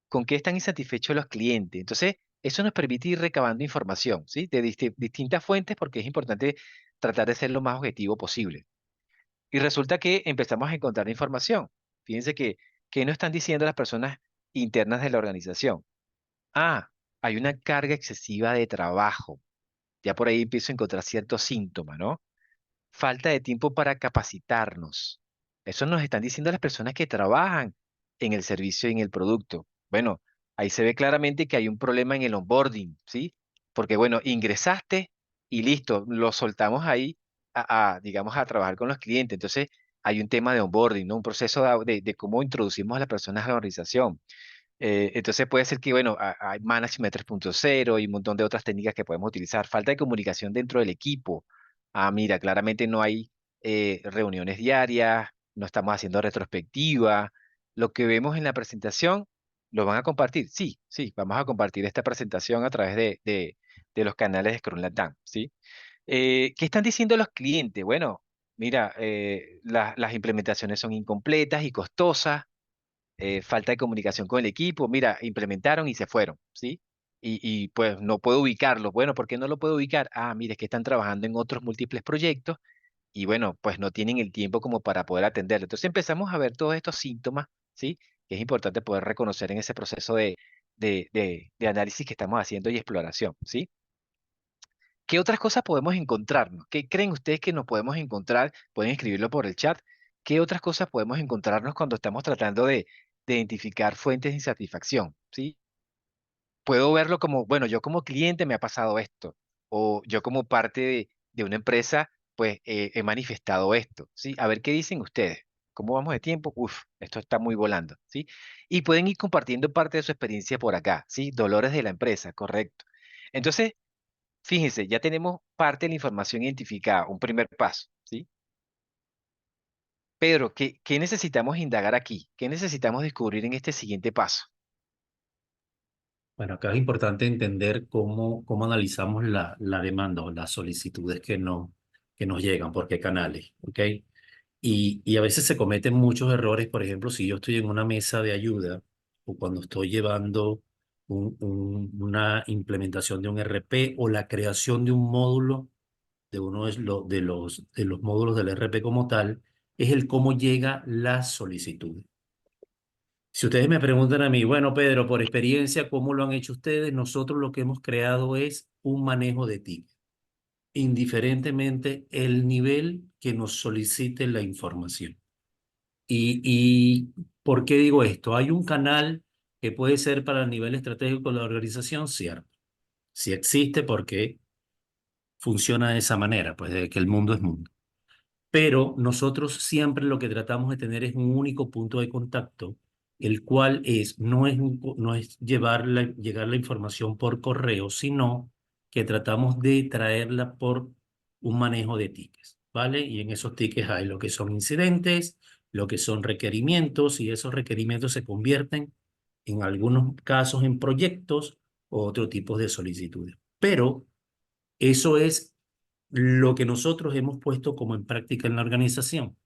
¿Con qué están insatisfechos los clientes? Entonces, eso nos permite ir recabando información, ¿sí? De distintas fuentes porque es importante tratar de ser lo más objetivo posible. Y resulta que empezamos a encontrar información. Fíjense que no están diciendo las personas internas de la organización. Ah, hay una carga excesiva de trabajo. Ya por ahí empiezo a encontrar ciertos síntomas, ¿no? Falta de tiempo para capacitarnos. Eso nos están diciendo las personas que trabajan en el servicio y en el producto. Bueno, ahí se ve claramente que hay un problema en el onboarding, ¿sí? Porque, bueno, ingresaste y listo, lo soltamos ahí digamos, a trabajar con los clientes. Entonces, hay un tema de onboarding, ¿no? Un proceso de cómo introducimos a las personas a la organización. Entonces puede ser que, bueno, hay Management 3.0 y un montón de otras técnicas que podemos utilizar. Falta de comunicación dentro del equipo. Ah, mira, claramente no hay reuniones diarias, no estamos haciendo retrospectiva. Lo que vemos en la presentación, ¿lo van a compartir? Sí, sí, vamos a compartir esta presentación a través de los canales de Scrum Latam, ¿sí? ¿Qué están diciendo los clientes? Bueno, mira, las implementaciones son incompletas y costosas, falta de comunicación con el equipo, mira, implementaron y se fueron, ¿sí? y pues no puedo ubicarlo. Bueno, ¿por qué no lo puedo ubicar? Ah, mire, es que están trabajando en otros múltiples proyectos y bueno, pues no tienen el tiempo como para poder atenderlo. Entonces empezamos a ver todos estos síntomas, ¿sí? Que es importante poder reconocer en ese proceso de análisis que estamos haciendo y exploración, ¿sí? ¿Qué otras cosas podemos encontrarnos? ¿Qué creen ustedes que nos podemos encontrar? Pueden escribirlo por el chat. ¿Qué otras cosas podemos encontrarnos cuando estamos tratando de identificar fuentes de insatisfacción? ¿Sí? Puedo verlo como, bueno, yo como cliente me ha pasado esto, o yo como parte de una empresa, pues he manifestado esto, ¿sí? A ver qué dicen ustedes. ¿Cómo vamos de tiempo? Uf, esto está muy volando, ¿sí? Y pueden ir compartiendo parte de su experiencia por acá, ¿sí? Dolores de la empresa, correcto. Entonces, fíjense, ya tenemos parte de la información identificada, un primer paso, ¿sí? Pedro, ¿qué necesitamos indagar aquí? ¿Qué necesitamos descubrir en este siguiente paso? Bueno, acá es importante entender cómo analizamos la demanda o las solicitudes que nos llegan, por qué canales, ¿ok? Y a veces se cometen muchos errores, por ejemplo, si yo estoy en una mesa de ayuda o cuando estoy llevando una implementación de un RP o la creación de un módulo de uno de los módulos del RP como tal, es el cómo llega la solicitud. Si ustedes me preguntan a mí, bueno, Pedro, por experiencia, ¿cómo lo han hecho ustedes? Nosotros lo que hemos creado es un manejo de tickets, indiferentemente el nivel que nos solicite la información. ¿Y por qué digo esto? Hay un canal que puede ser para el nivel estratégico de la organización, cierto. Sí existe porque funciona de esa manera, pues de que el mundo es mundo. Pero nosotros siempre lo que tratamos de tener es un único punto de contacto, el cual no es llegar la información por correo, sino que tratamos de traerla por un manejo de tickets, ¿vale? Y en esos tickets hay lo que son incidentes, lo que son requerimientos, y esos requerimientos se convierten en algunos casos en proyectos o otro tipo de solicitudes. Pero eso es lo que nosotros hemos puesto como en práctica en la organización.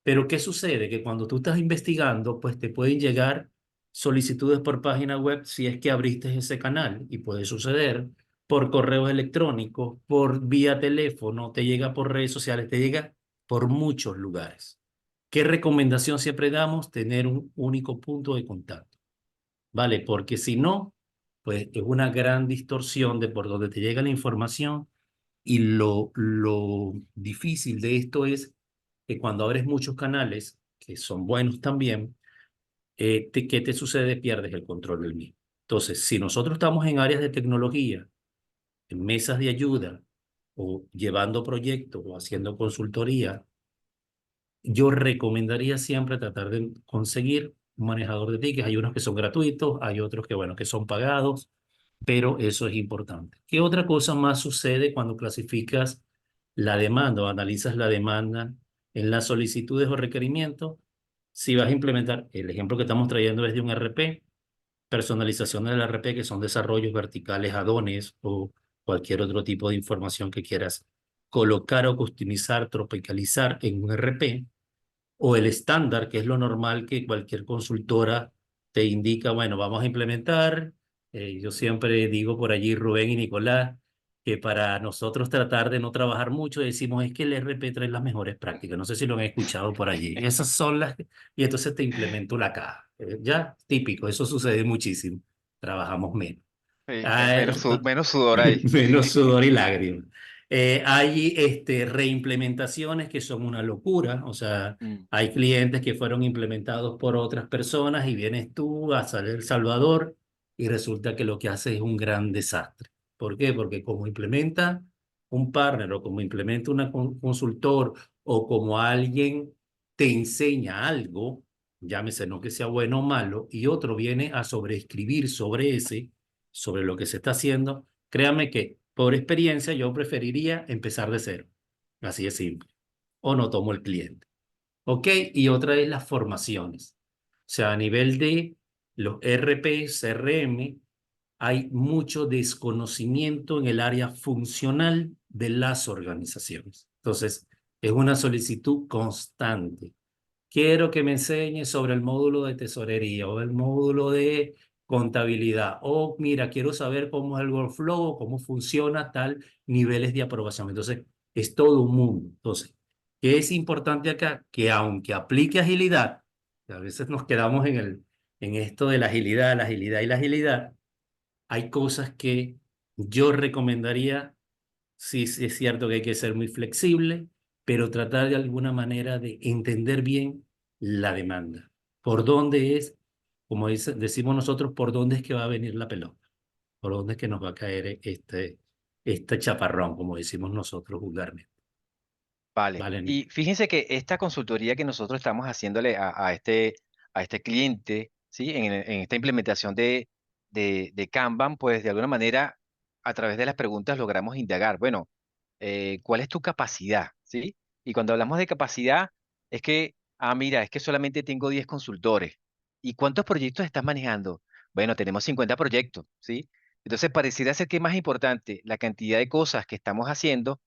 Pero ¿qué sucede? Que cuando tú estás investigando, pues te pueden llegar solicitudes por página web si es que abriste ese canal y puede suceder por correos electrónicos, por vía teléfono, te llega por redes sociales, te llega por muchos lugares. ¿Qué recomendación siempre damos? Tener un único punto de contacto, ¿vale? Porque si no, pues es una gran distorsión de por donde te llega la información y lo difícil de esto es que cuando abres muchos canales, que son buenos también, ¿qué te sucede? Pierdes el control del mismo. Entonces, si nosotros estamos en áreas de tecnología, en mesas de ayuda, o llevando proyectos o haciendo consultoría, yo recomendaría siempre tratar de conseguir un manejador de tickets. Hay unos que son gratuitos, hay otros que, bueno, que son pagados, pero eso es importante. ¿Qué otra cosa más sucede cuando clasificas la demanda o analizas la demanda en las solicitudes o requerimientos? Si vas a implementar, el ejemplo que estamos trayendo es de un RP, personalización del RP, que son desarrollos verticales, adones o cualquier otro tipo de información que quieras colocar o customizar, tropicalizar en un RP, o el estándar, que es lo normal que cualquier consultora te indica, bueno, vamos a implementar. Yo siempre digo por allí, Rubén y Nicolás, que para nosotros tratar de no trabajar mucho, decimos es que el RP trae las mejores prácticas. No sé si lo han escuchado por allí. Esas son las... Y entonces te implemento la caja. Ya, típico, eso sucede muchísimo. Trabajamos menos. Sí, Ah, menos sudor ahí. menos sudor y lágrimas. Hay reimplementaciones que son una locura, o sea, Mm, hay clientes que fueron implementados por otras personas y vienes tú a El Salvador y resulta que lo que hace es un gran desastre. ¿Por qué? Porque como implementa un partner o como implementa una consultor o como alguien te enseña algo, llámese no que sea bueno o malo, y otro viene a sobreescribir sobre lo que se está haciendo, créame que por experiencia yo preferiría empezar de cero. Así de simple. O no tomo el cliente. ¿Ok? Y otra es las formaciones. O sea, a nivel de los RP, CRM, hay mucho desconocimiento en el área funcional de las organizaciones. Entonces, es una solicitud constante. Quiero que me enseñes sobre el módulo de tesorería o el módulo de contabilidad. O mira, quiero saber cómo es el workflow, cómo funciona tal niveles de aprobación. Entonces, es todo un mundo. Entonces, ¿qué es importante acá? Que aunque aplique agilidad, que a veces nos quedamos en esto de la agilidad y la agilidad, hay cosas que yo recomendaría. Sí, sí es cierto que hay que ser muy flexible, pero tratar de alguna manera de entender bien la demanda. ¿Por dónde es, como decimos nosotros, por dónde es que va a venir la pelota? ¿Por dónde es que nos va a caer este chaparrón, como decimos nosotros vulgarmente? Vale. ¿Vale, Nico? Y fíjense que esta consultoría que nosotros estamos haciéndole a este cliente, ¿sí? En esta implementación de Kanban, pues de alguna manera, a través de las preguntas logramos indagar, bueno, ¿cuál es tu capacidad? ¿Sí? Y cuando hablamos de capacidad, es que, mira, es que solamente tengo 10 consultores. ¿Y cuántos proyectos estás manejando? Bueno, tenemos 50 proyectos, ¿sí? Entonces, pareciera ser que es más importante la cantidad de cosas que estamos haciendo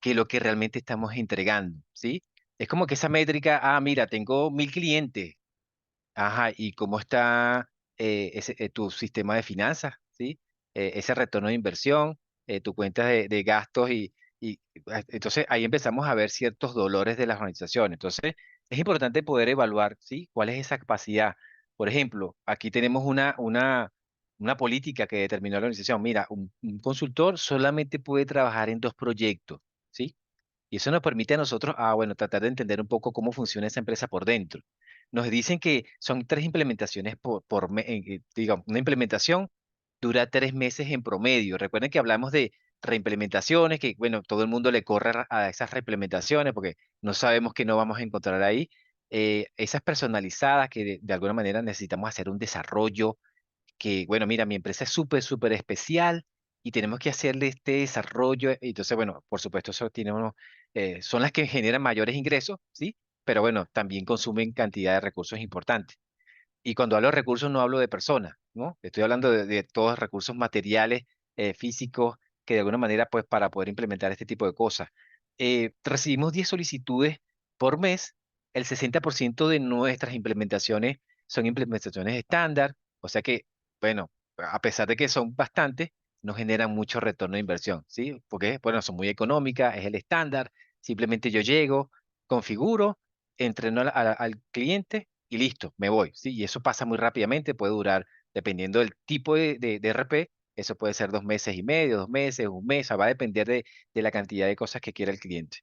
que lo que realmente estamos entregando, ¿sí? Es como que esa métrica, mira, tengo 1000 clientes, ajá, ¿y cómo está tu sistema de finanzas, ¿sí? Ese retorno de inversión, tu cuenta de gastos entonces ahí empezamos a ver ciertos dolores de las organizaciones. Entonces, es importante poder evaluar, ¿sí? ¿Cuál es esa capacidad? Por ejemplo, aquí tenemos una política que determinó la organización. Mira, un consultor solamente puede trabajar en 2 proyectos, ¿sí? Y eso nos permite a nosotros, bueno, tratar de entender un poco cómo funciona esa empresa por dentro. Nos dicen que son 3 implementaciones digamos, una implementación dura 3 meses en promedio. Recuerden que hablamos de reimplementaciones, que bueno, todo el mundo le corre a esas reimplementaciones porque no sabemos qué no vamos a encontrar ahí. Esas personalizadas que de alguna manera necesitamos hacer un desarrollo que, bueno, mira, mi empresa es súper, súper especial y tenemos que hacerle este desarrollo. Entonces, bueno, por supuesto, eso tiene son las que generan mayores ingresos, ¿sí? Pero bueno, también consumen cantidad de recursos importantes. Y cuando hablo de recursos, no hablo de personas, ¿no? Estoy hablando de todos los recursos materiales, físicos, que de alguna manera, pues, para poder implementar este tipo de cosas. Recibimos 10 solicitudes por mes. El 60% de nuestras implementaciones son implementaciones estándar, o sea que, bueno, a pesar de que son bastantes, no generan mucho retorno de inversión, ¿sí? Porque, bueno, son muy económicas, es el estándar. Simplemente yo llego, configuro, entreno al cliente y listo, me voy, ¿sí? Y eso pasa muy rápidamente, puede durar, dependiendo del tipo de RP, eso puede ser 2 meses y medio, 2 meses, un mes, o sea, va a depender de la cantidad de cosas que quiera el cliente.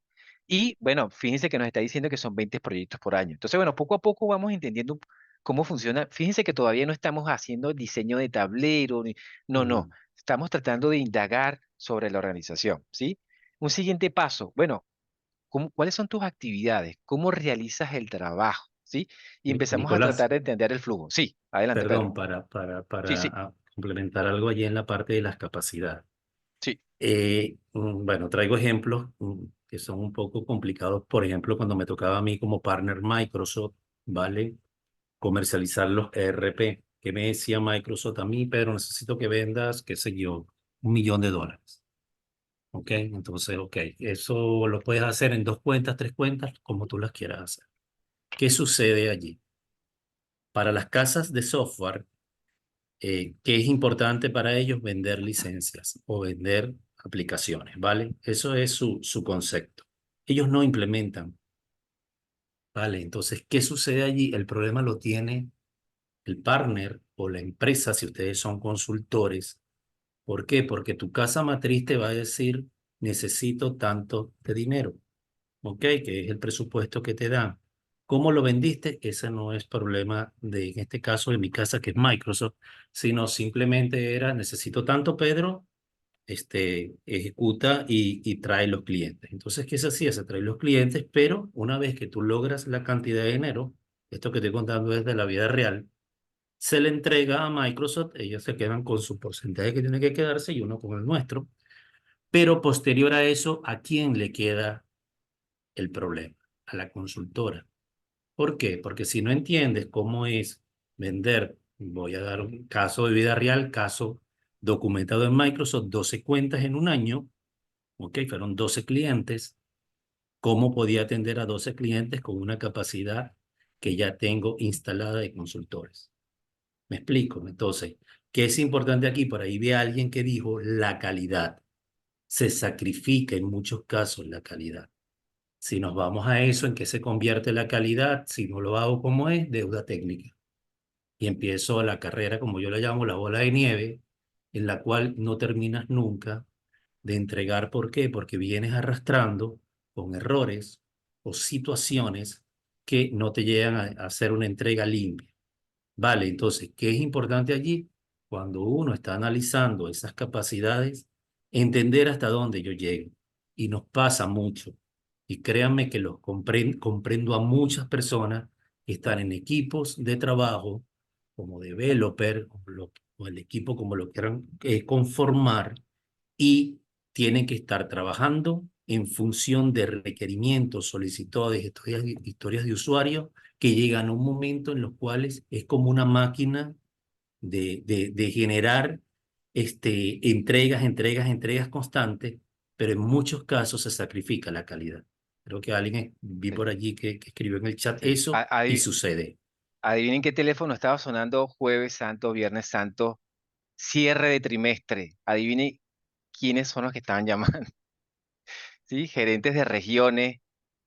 Y bueno, fíjense que nos está diciendo que son 20 proyectos por año. Entonces, bueno, poco a poco vamos entendiendo cómo funciona. Fíjense que todavía no estamos haciendo diseño de tablero, no, no, Mm. estamos tratando de indagar sobre la organización, ¿sí? Un siguiente paso, bueno, ¿cuáles son tus actividades? ¿Cómo realizas el trabajo? ¿Sí? Y empezamos a Nicolás, tratar de entender el flujo. Sí, adelante, Pedro. perdón, para, Sí, para sí, complementar algo allí en la parte de las capacidades. sí. Bueno, traigo ejemplos que son un poco complicados. Por ejemplo, cuando me tocaba a mí como partner Microsoft, ¿vale? Comercializar los ERP. ¿Qué me decía Microsoft a mí? Pero necesito que vendas, qué sé yo, $1 millón. ¿Ok? Entonces, ok, eso lo puedes hacer en 2 cuentas, 3 cuentas, como tú las quieras hacer. ¿Qué sucede allí? Para las casas de software, ¿qué es importante para ellos? Vender licencias o vender aplicaciones, ¿vale? Eso es su concepto. Ellos no implementan, ¿vale? Entonces, ¿qué sucede allí? El problema lo tiene el partner o la empresa si ustedes son consultores. ¿Por qué? Porque tu casa matriz te va a decir, necesito tanto de dinero, ¿ok? Que es el presupuesto que te dan. ¿Cómo lo vendiste? Ese no es problema de, en este caso, de mi casa, que es Microsoft, sino simplemente era, necesito tanto, Pedro, ejecuta y trae los clientes. Entonces, ¿qué se hacía? Se trae los clientes, pero una vez que tú logras la cantidad de dinero, esto que estoy contando es de la vida real, se le entrega a Microsoft, ellos se quedan con su porcentaje que tiene que quedarse y uno con el nuestro, pero posterior a eso, ¿a quién le queda el problema? A la consultora. ¿Por qué? Porque si no entiendes cómo es vender, voy a dar un caso de vida real, caso documentado en Microsoft, 12 cuentas en un año, ok, fueron 12 clientes, ¿cómo podía atender a 12 clientes con una capacidad que ya tengo instalada de consultores? Me explico. Entonces, ¿qué es importante aquí? Por ahí vi a alguien que dijo la calidad. Se sacrifica en muchos casos la calidad. Si nos vamos a eso, ¿en qué se convierte la calidad? Si no lo hago como es, deuda técnica. Y empiezo la carrera, como yo la llamo, la bola de nieve, en la cual no terminas nunca de entregar. ¿Por qué? Porque vienes arrastrando con errores o situaciones que no te llegan a hacer una entrega limpia. Vale, entonces, ¿qué es importante allí? Cuando uno está analizando esas capacidades, entender hasta dónde yo llego. Y nos pasa mucho. Y créanme que los comprendo a muchas personas que están en equipos de trabajo como developer o el equipo como lo quieran conformar, y tienen que estar trabajando en función de requerimientos, solicitudes, historias de usuario que llegan a un momento en los cuales es como una máquina de generar entregas constantes, pero en muchos casos se sacrifica la calidad. Creo que vi Sí, por allí que escribió en el chat sí. eso y sucede. Adivinen qué teléfono estaba sonando Jueves Santo, Viernes Santo, cierre de trimestre. Adivinen quiénes son los que estaban llamando. Sí, gerentes de regiones.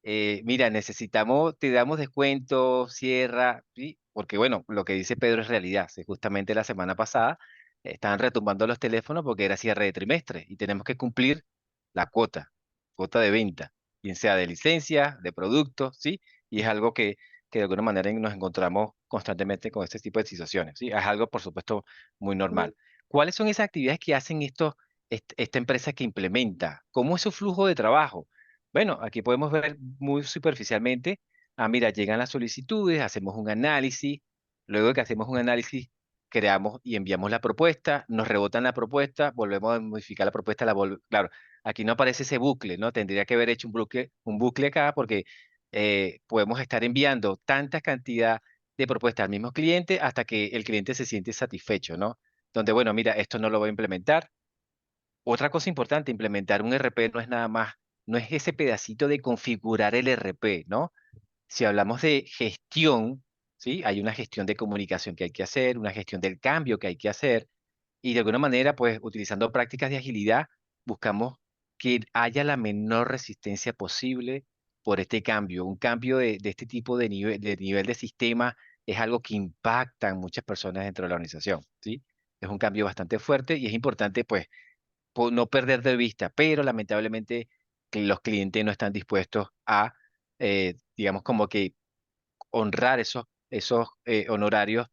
Mira, necesitamos, te damos descuento, cierra, ¿sí? Porque bueno, lo que dice Pedro es realidad. Sí, justamente la semana pasada estaban retumbando los teléfonos porque era cierre de trimestre y tenemos que cumplir la cuota de venta, bien sea de licencia, de producto, ¿sí? Y es algo que de alguna manera nos encontramos constantemente con este tipo de situaciones, ¿sí? Es algo, por supuesto, muy normal. ¿Cuáles son esas actividades que hacen estos esta empresa que implementa? ¿Cómo es su flujo de trabajo? Bueno, aquí podemos ver muy superficialmente, mira, llegan las solicitudes, hacemos un análisis, luego de que hacemos un análisis, creamos y enviamos la propuesta, nos rebotan la propuesta, volvemos a modificar la propuesta, claro, aquí no aparece ese bucle, ¿no? Tendría que haber hecho un bucle acá porque podemos estar enviando tanta cantidad de propuestas al mismo cliente hasta que el cliente se siente satisfecho, ¿no? Donde, bueno, mira, esto no lo voy a implementar. Otra cosa importante, implementar un RP no es nada más, no es ese pedacito de configurar el RP, ¿no? Si hablamos de gestión, ¿sí? Hay una gestión de comunicación que hay que hacer, una gestión del cambio que hay que hacer, y de alguna manera, pues, utilizando prácticas de agilidad, buscamos que haya la menor resistencia posible por este cambio. Un cambio de este tipo de nivel de sistema es algo que impacta a muchas personas dentro de la organización, ¿sí? Es un cambio bastante fuerte y es importante, pues, no perder de vista, pero lamentablemente que los clientes no están dispuestos a, digamos, como que honrar esos honorarios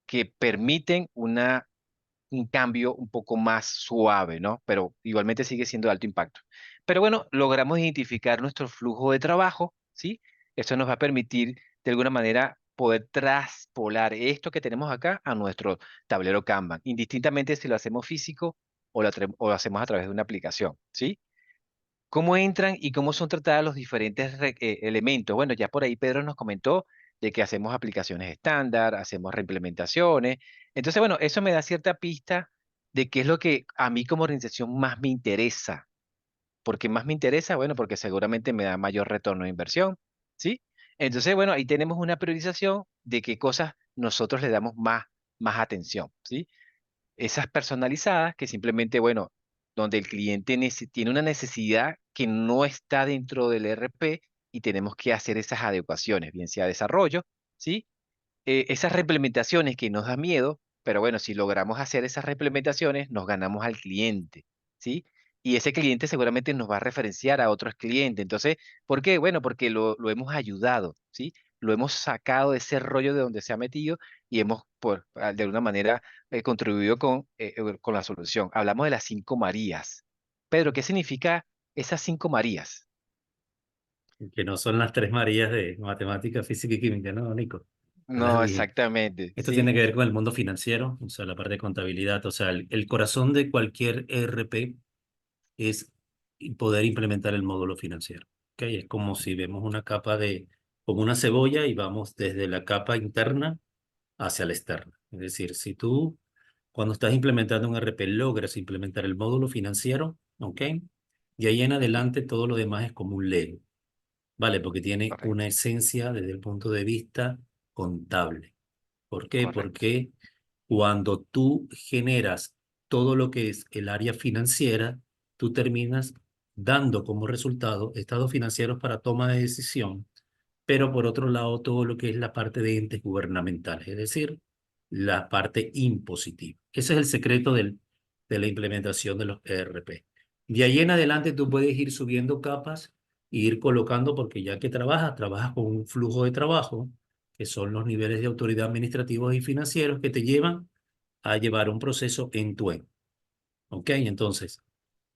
que permiten un cambio un poco más suave, ¿no? Pero igualmente sigue siendo de alto impacto. Pero bueno, logramos identificar nuestro flujo de trabajo, ¿sí? Esto nos va a permitir, de alguna manera, poder traspolar esto que tenemos acá a nuestro tablero Kanban, indistintamente si lo hacemos físico o lo hacemos a través de una aplicación, ¿sí? ¿Cómo entran y cómo son tratados los diferentes elementos? Bueno, ya por ahí Pedro nos comentó de que hacemos aplicaciones estándar, hacemos reimplementaciones. Entonces, bueno, eso me da cierta pista de qué es lo que a mí como organización más me interesa. ¿Por qué más me interesa? Bueno, porque seguramente me da mayor retorno de inversión, ¿sí? Entonces, bueno, ahí tenemos una priorización de qué cosas nosotros le damos más atención, ¿sí? Esas personalizadas que simplemente, bueno, donde el cliente tiene una necesidad que no está dentro del ERP y tenemos que hacer esas adecuaciones, bien sea desarrollo, ¿sí? Esas reimplementaciones que nos da miedo, pero bueno, si logramos hacer esas reimplementaciones, nos ganamos al cliente, ¿sí? Y ese cliente seguramente nos va a referenciar a otros clientes. Entonces, ¿por qué? Bueno, porque lo hemos ayudado, ¿sí? Lo hemos sacado de ese rollo de donde se ha metido y hemos, de alguna manera, contribuido con la solución. Hablamos de las 5 Marías. Pedro, ¿qué significa esas 5 Marías? Que no son las tres Marías de matemática, física y química, ¿no, Nico? Las No, dije. exactamente, Esto ¿sí? tiene que ver con el mundo financiero, o sea, la parte de contabilidad, o sea, el corazón de cualquier ERP es poder implementar el módulo financiero. ¿Ok? Es como si vemos una capa como una cebolla y vamos desde la capa interna hacia la externa. Es decir, si tú, cuando estás implementando un ERP, logras implementar el módulo financiero, ¿ok? De ahí en adelante todo lo demás es como un Lego, ¿vale? Porque tiene una Correcto. esencia desde el punto de vista contable. ¿Por qué? correcto. Porque cuando tú generas todo lo que es el área financiera, tú terminas dando como resultado estados financieros para toma de decisión, pero por otro lado todo lo que es la parte de entes gubernamentales, es decir, la parte impositiva. Ese es el secreto de la implementación de los ERP. De ahí en adelante tú puedes ir subiendo capas e ir colocando, porque ya que trabajas con un flujo de trabajo, que son los niveles de autoridad administrativos y financieros que te llevan a llevar un proceso end-to-end. ¿Ok? Entonces,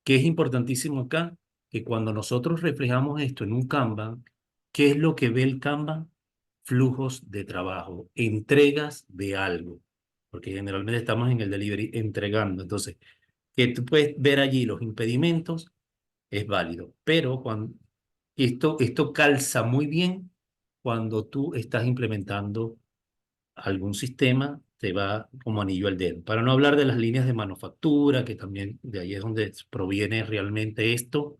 ¿qué es importantísimo acá? Que cuando nosotros reflejamos esto en un Kanban, ¿qué es lo que ve el Kanban? Flujos de trabajo, entregas de algo, porque generalmente estamos en el delivery entregando. Entonces, que tú puedes ver allí los impedimentos es válido, pero cuando esto calza muy bien cuando tú estás implementando algún sistema, te va como anillo al dedo. Para no hablar de las líneas de manufactura, que también de ahí es donde proviene realmente esto,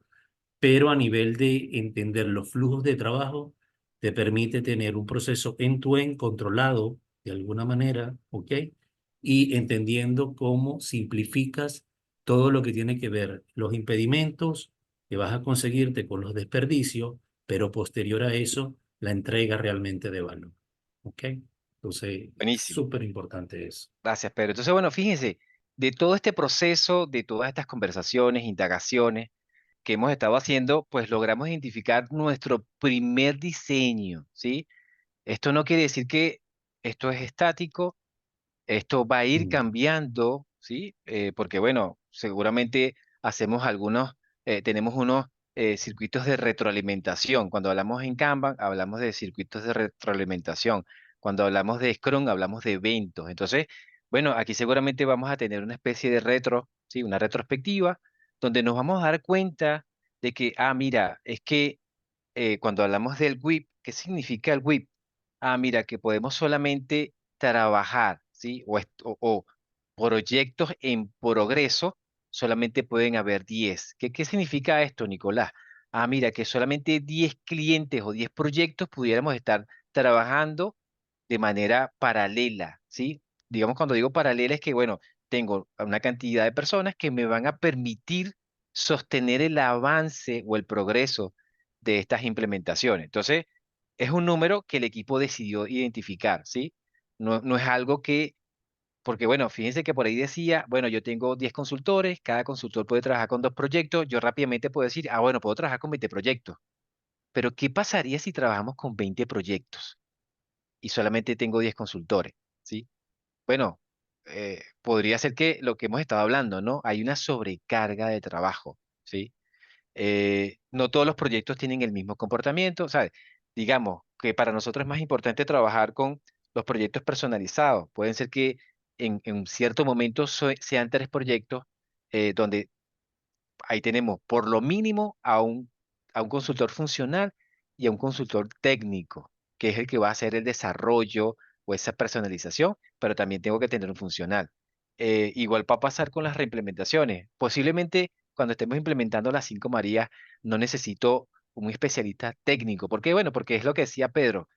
pero a nivel de entender los flujos de trabajo, te permite tener un proceso end-to-end controlado de alguna manera, ¿ok? Y entendiendo cómo simplificas todo lo que tiene que ver los impedimentos que vas a conseguirte con los desperdicios, pero posterior a eso, la entrega realmente de valor, ¿ok? Entonces, Buenísimo. súper importante eso. Gracias, Pedro. Entonces, bueno, fíjense, de todo este proceso, de todas estas conversaciones, indagaciones que hemos estado haciendo, pues logramos identificar nuestro primer diseño, ¿sí? Esto no quiere decir que esto es estático. Esto va a ir Mm, cambiando, ¿sí? Porque bueno, seguramente hacemos tenemos unos circuitos de retroalimentación. Cuando hablamos en Kanban, hablamos de circuitos de retroalimentación. Cuando hablamos de Scrum, hablamos de eventos. Entonces, bueno, aquí seguramente vamos a tener una especie de ¿sí? Una retrospectiva, donde nos vamos a dar cuenta de que, mira, es que cuando hablamos del WIP, ¿qué significa el WIP? Mira, que podemos solamente trabajar, ¿sí? O proyectos en progreso, solamente pueden haber 10. ¿Qué significa esto, Nicolás? Mira, que solamente 10 clientes o 10 proyectos pudiéramos estar trabajando de manera paralela, ¿sí? Digamos, cuando digo paralela es que, bueno, tengo una cantidad de personas que me van a permitir sostener el avance o el progreso de estas implementaciones. Entonces, es un número que el equipo decidió identificar, ¿sí? No es algo que, porque bueno, fíjense que por ahí decía, bueno, yo tengo 10 consultores, cada consultor puede trabajar con 2 proyectos, yo rápidamente puedo decir, bueno, puedo trabajar con 20 proyectos, pero ¿qué pasaría si trabajamos con 20 proyectos y solamente tengo 10 consultores? ¿Sí? Bueno, podría ser que lo que hemos estado hablando, ¿no? Hay una sobrecarga de trabajo, ¿sí? No todos los proyectos tienen el mismo comportamiento, ¿sabes? Digamos que para nosotros es más importante trabajar con los proyectos personalizados. Pueden ser que en un cierto momento sean 3 proyectos donde ahí tenemos por lo mínimo a un consultor funcional y a un consultor técnico, que es el que va a hacer el desarrollo o esa personalización, pero también tengo que tener un funcional. Igual va a pasar con las reimplementaciones. Posiblemente cuando estemos implementando las 5 Marías, no necesito un especialista técnico. ¿Por qué? Bueno, porque es lo que decía Pedro,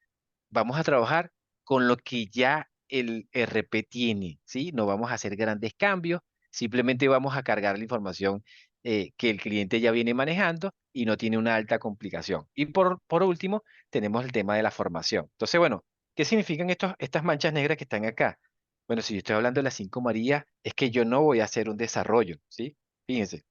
vamos a trabajar con lo que ya el RP tiene, ¿sí? No vamos a hacer grandes cambios, simplemente vamos a cargar la información que el cliente ya viene manejando y no tiene una alta complicación. Y por último, tenemos el tema de la formación. Entonces, bueno, ¿qué significan estas manchas negras que están acá? Bueno, si yo estoy hablando de las 5 Marías, es que yo no voy a hacer un desarrollo, ¿sí? Fíjense.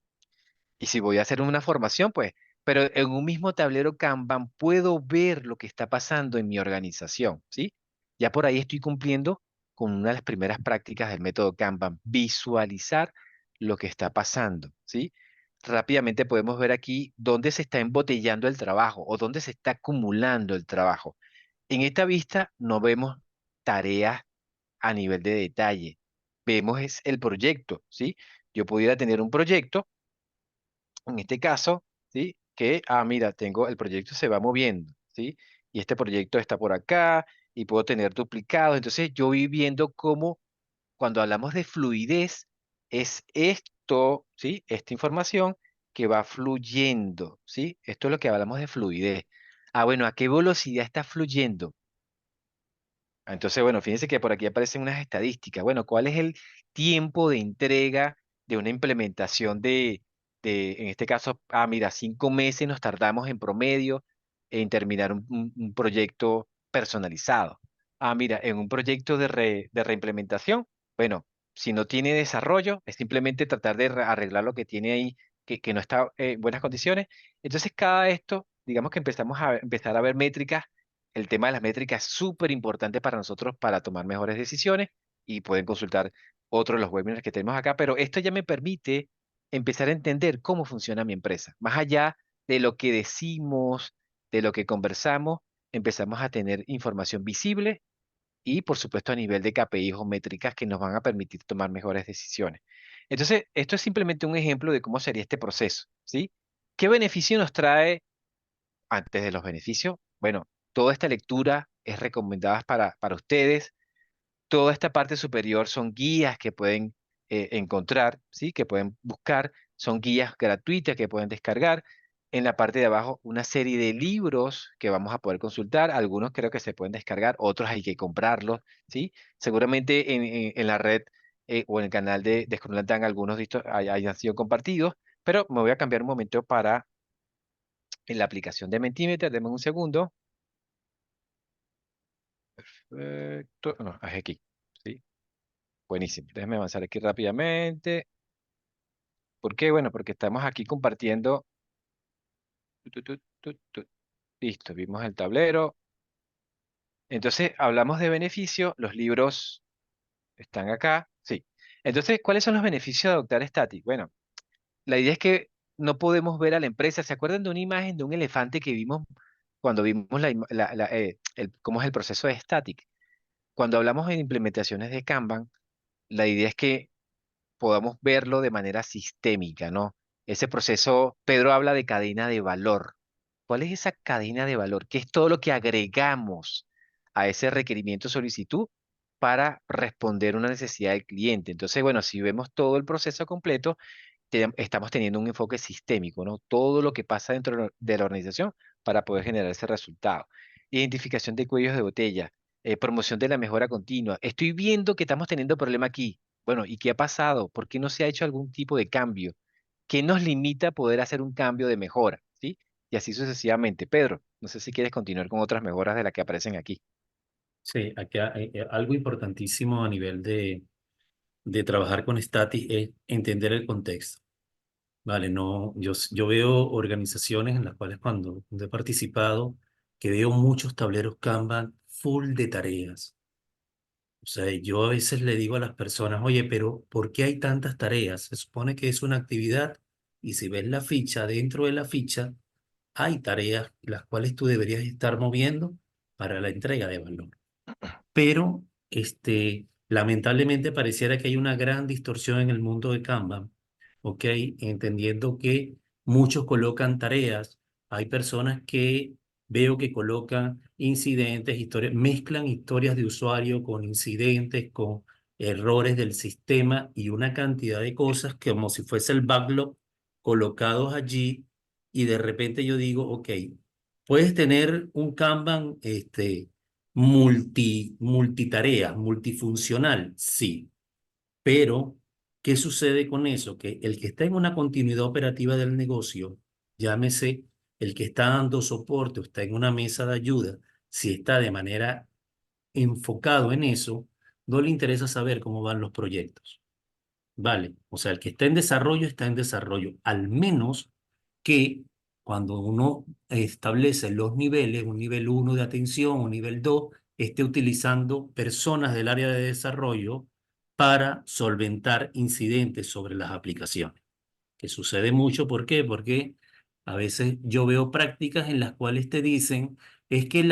Y si voy a hacer una formación, pues, pero en un mismo tablero Kanban puedo ver lo que está pasando en mi organización, ¿sí? Ya por ahí estoy cumpliendo con una de las primeras prácticas del método Kanban, visualizar lo que está pasando, ¿sí? Rápidamente podemos ver aquí dónde se está embotellando el trabajo o dónde se está acumulando el trabajo. En esta vista no vemos tareas a nivel de detalle, vemos es el proyecto, ¿sí? Yo pudiera tener un proyecto en este caso, ¿sí? Que, mira, tengo el proyecto se va moviendo, ¿sí? Y este proyecto está por acá y puedo tener duplicados. Entonces, yo voy viendo cómo cuando hablamos de fluidez, es esto, ¿sí? Esta información que va fluyendo, ¿sí? Esto es lo que hablamos de fluidez. Bueno, ¿a qué velocidad está fluyendo? Entonces, bueno, fíjense que por aquí aparecen unas estadísticas. Bueno, ¿cuál es el tiempo de entrega de una implementación en este caso, mira, 5 meses nos tardamos en promedio en terminar un proyecto personalizado. Mira, en un proyecto de reimplementación, bueno, si no tiene desarrollo, es simplemente tratar de arreglar lo que tiene ahí, que no está en buenas condiciones. Entonces, cada esto, digamos que empezamos a empezar a ver métricas. El tema de las métricas es súper importante para nosotros para tomar mejores decisiones y pueden consultar otros de los webinars que tenemos acá, pero esto ya me permite empezar a entender cómo funciona mi empresa. Más allá de lo que decimos, de lo que conversamos, empezamos a tener información visible y, por supuesto, a nivel de KPIs o métricas que nos van a permitir tomar mejores decisiones. Entonces, esto es simplemente un ejemplo de cómo sería este proceso, ¿sí? ¿Qué beneficio nos trae antes de los beneficios? Bueno, toda esta lectura es recomendada para ustedes. Toda esta parte superior son guías que pueden encontrar, ¿sí? Que pueden buscar. Son guías gratuitas que pueden descargar. En la parte de abajo, una serie de libros que vamos a poder consultar. Algunos creo que se pueden descargar, otros hay que comprarlos, ¿sí? Seguramente en la red o en el canal de Scrollandan algunos de estos hayan sido compartidos, pero me voy a cambiar un momento para en la aplicación de Mentimeter. Denme un segundo. No, es aquí, ¿sí? Buenísimo. Déjeme avanzar aquí rápidamente. ¿Por qué? Bueno, porque estamos aquí compartiendo. Tu, tu, tu. Listo, vimos el tablero. Entonces, hablamos de beneficios. Los libros están acá. Sí. Entonces, ¿cuáles son los beneficios de adoptar Static? Bueno, la idea es que no podemos ver a la empresa. ¿Se acuerdan de una imagen de un elefante que vimos cuando vimos cómo es el proceso de Static? Cuando hablamos de implementaciones de Kanban, la idea es que podamos verlo de manera sistémica, ¿no? Ese proceso, Pedro habla de cadena de valor. ¿Cuál es esa cadena de valor? ¿Qué es todo lo que agregamos a ese requerimiento solicitud para responder una necesidad del cliente? Entonces, bueno, si vemos todo el proceso completo, estamos teniendo un enfoque sistémico, ¿no? Todo lo que pasa dentro de la organización para poder generar ese resultado. Identificación de cuellos de botella, promoción de la mejora continua. Estoy viendo que estamos teniendo problema aquí. Bueno, ¿y qué ha pasado? ¿Por qué no se ha hecho algún tipo de cambio? ¿Qué nos limita a poder hacer un cambio de mejora? ¿Sí? Y así sucesivamente. Pedro, no sé si quieres continuar con otras mejoras de las que aparecen aquí. Sí, aquí hay, algo importantísimo a nivel de trabajar con Static es entender el contexto. Vale, no, yo veo organizaciones en las cuales cuando he participado, que veo muchos tableros Kanban full de tareas. O sea, yo a veces le digo a las personas, oye, pero ¿por qué hay tantas tareas? Se supone que es una actividad y si ves la ficha, dentro de la ficha hay tareas las cuales tú deberías estar moviendo para la entrega de valor. Pero lamentablemente pareciera que hay una gran distorsión en el mundo de Kanban, ¿ok? Entendiendo que muchos colocan tareas, hay personas que veo que colocan incidentes, historias, mezclan historias de usuario con incidentes, con errores del sistema y una cantidad de cosas que como si fuese el backlog colocados allí y de repente yo digo, ok, puedes tener un Kanban, multitarea, multifuncional, sí, pero ¿qué sucede con eso? Que el que está en una continuidad operativa del negocio, llámese el que está dando soporte o está en una mesa de ayuda, si está de manera enfocado en eso, no le interesa saber cómo van los proyectos. Vale, o sea, el que está en desarrollo, al menos que cuando uno establece los niveles, un nivel uno de atención, un nivel 2 esté utilizando personas del área de desarrollo para solventar incidentes sobre las aplicaciones. Que sucede mucho, ¿por qué? Porque a veces yo veo prácticas en las cuales te dicen, es que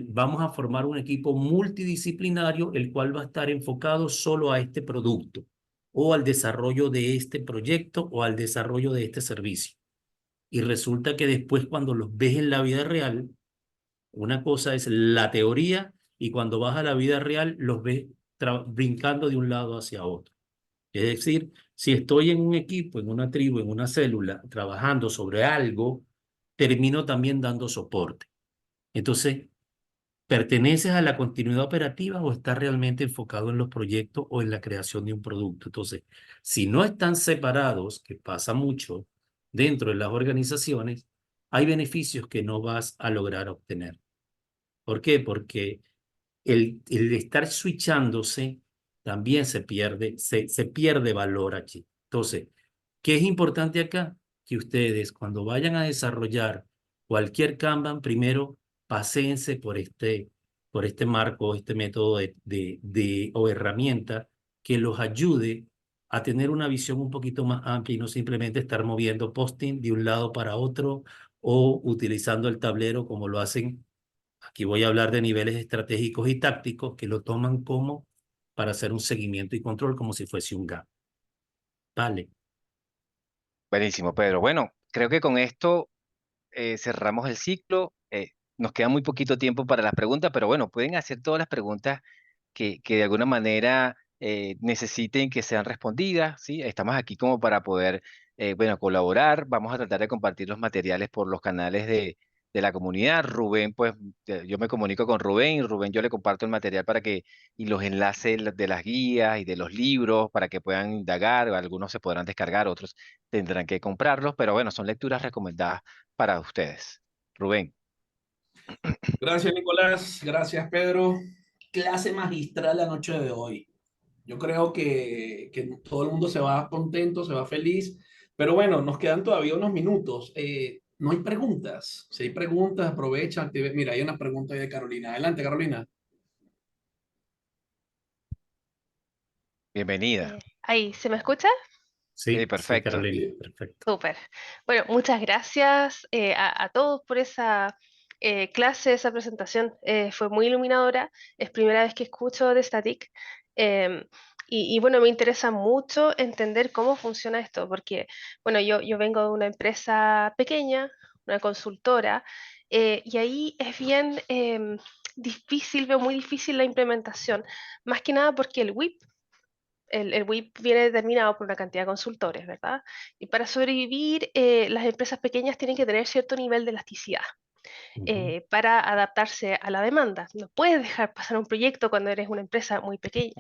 vamos a formar un equipo multidisciplinario, el cual va a estar enfocado solo a este producto o al desarrollo de este proyecto o al desarrollo de este servicio. Y resulta que después cuando los ves en la vida real, una cosa es la teoría y cuando vas a la vida real los ves brincando de un lado hacia otro. Es decir, si estoy en un equipo, en una tribu, en una célula, trabajando sobre algo, termino también dando soporte. Entonces, ¿Perteneces a la continuidad operativa o estás realmente enfocado en los proyectos o en la creación de un producto? Entonces, si no están separados, que pasa mucho dentro de las organizaciones, hay beneficios que no vas a lograr obtener. ¿Por qué? Porque el estar switchándose también se pierde valor aquí. Entonces, ¿qué es importante acá? Que ustedes cuando vayan a desarrollar cualquier Kanban, primero paséense por este marco, este método o herramienta que los ayude a tener una visión un poquito más amplia y no simplemente estar moviendo posting de un lado para otro o utilizando el tablero como lo hacen. Aquí voy a hablar de niveles estratégicos y tácticos que lo toman como para hacer un seguimiento y control como si fuese un GAP. Vale. Buenísimo, Pedro. Bueno, creo que con esto cerramos el ciclo. Nos queda muy poquito tiempo para las preguntas, pero bueno, pueden hacer todas las preguntas que de alguna manera necesiten que sean respondidas, ¿sí? Estamos aquí como para poder, bueno, colaborar. Vamos a tratar de compartir los materiales por los canales de la comunidad. Rubén, pues yo me comunico con Rubén y Rubén yo le comparto el material para que, y los enlaces de las guías y de los libros para que puedan indagar. Algunos se podrán descargar, otros tendrán que comprarlos, pero bueno, son lecturas recomendadas para ustedes. Rubén. Gracias, Nicolás. Gracias, Pedro. Clase magistral la noche de hoy. Yo creo que todo el mundo se va contento, se va feliz, pero bueno, nos quedan todavía unos minutos. No hay preguntas. Si hay preguntas, aprovecha. Mira, hay una pregunta ahí de Carolina. Adelante, Carolina. Bienvenida. Ahí, ¿se me escucha? Sí, Sí, sí, perfecto. Carolina, Sí. perfecto. Súper. Bueno, muchas gracias a todos por esa clase, esa presentación. Fue muy iluminadora. Es primera vez que escucho de Static. em, y bueno, me interesa mucho entender cómo funciona esto, porque bueno, yo vengo de una empresa pequeña, una consultora, y ahí es bien difícil, veo muy difícil la implementación, más que nada porque el WIP el WIP viene determinado por una cantidad de consultores, ¿verdad? Y para sobrevivir, las empresas pequeñas tienen que tener cierto nivel de elasticidad Ujú. para adaptarse a la demanda. No puedes dejar pasar un proyecto cuando eres una empresa muy pequeña.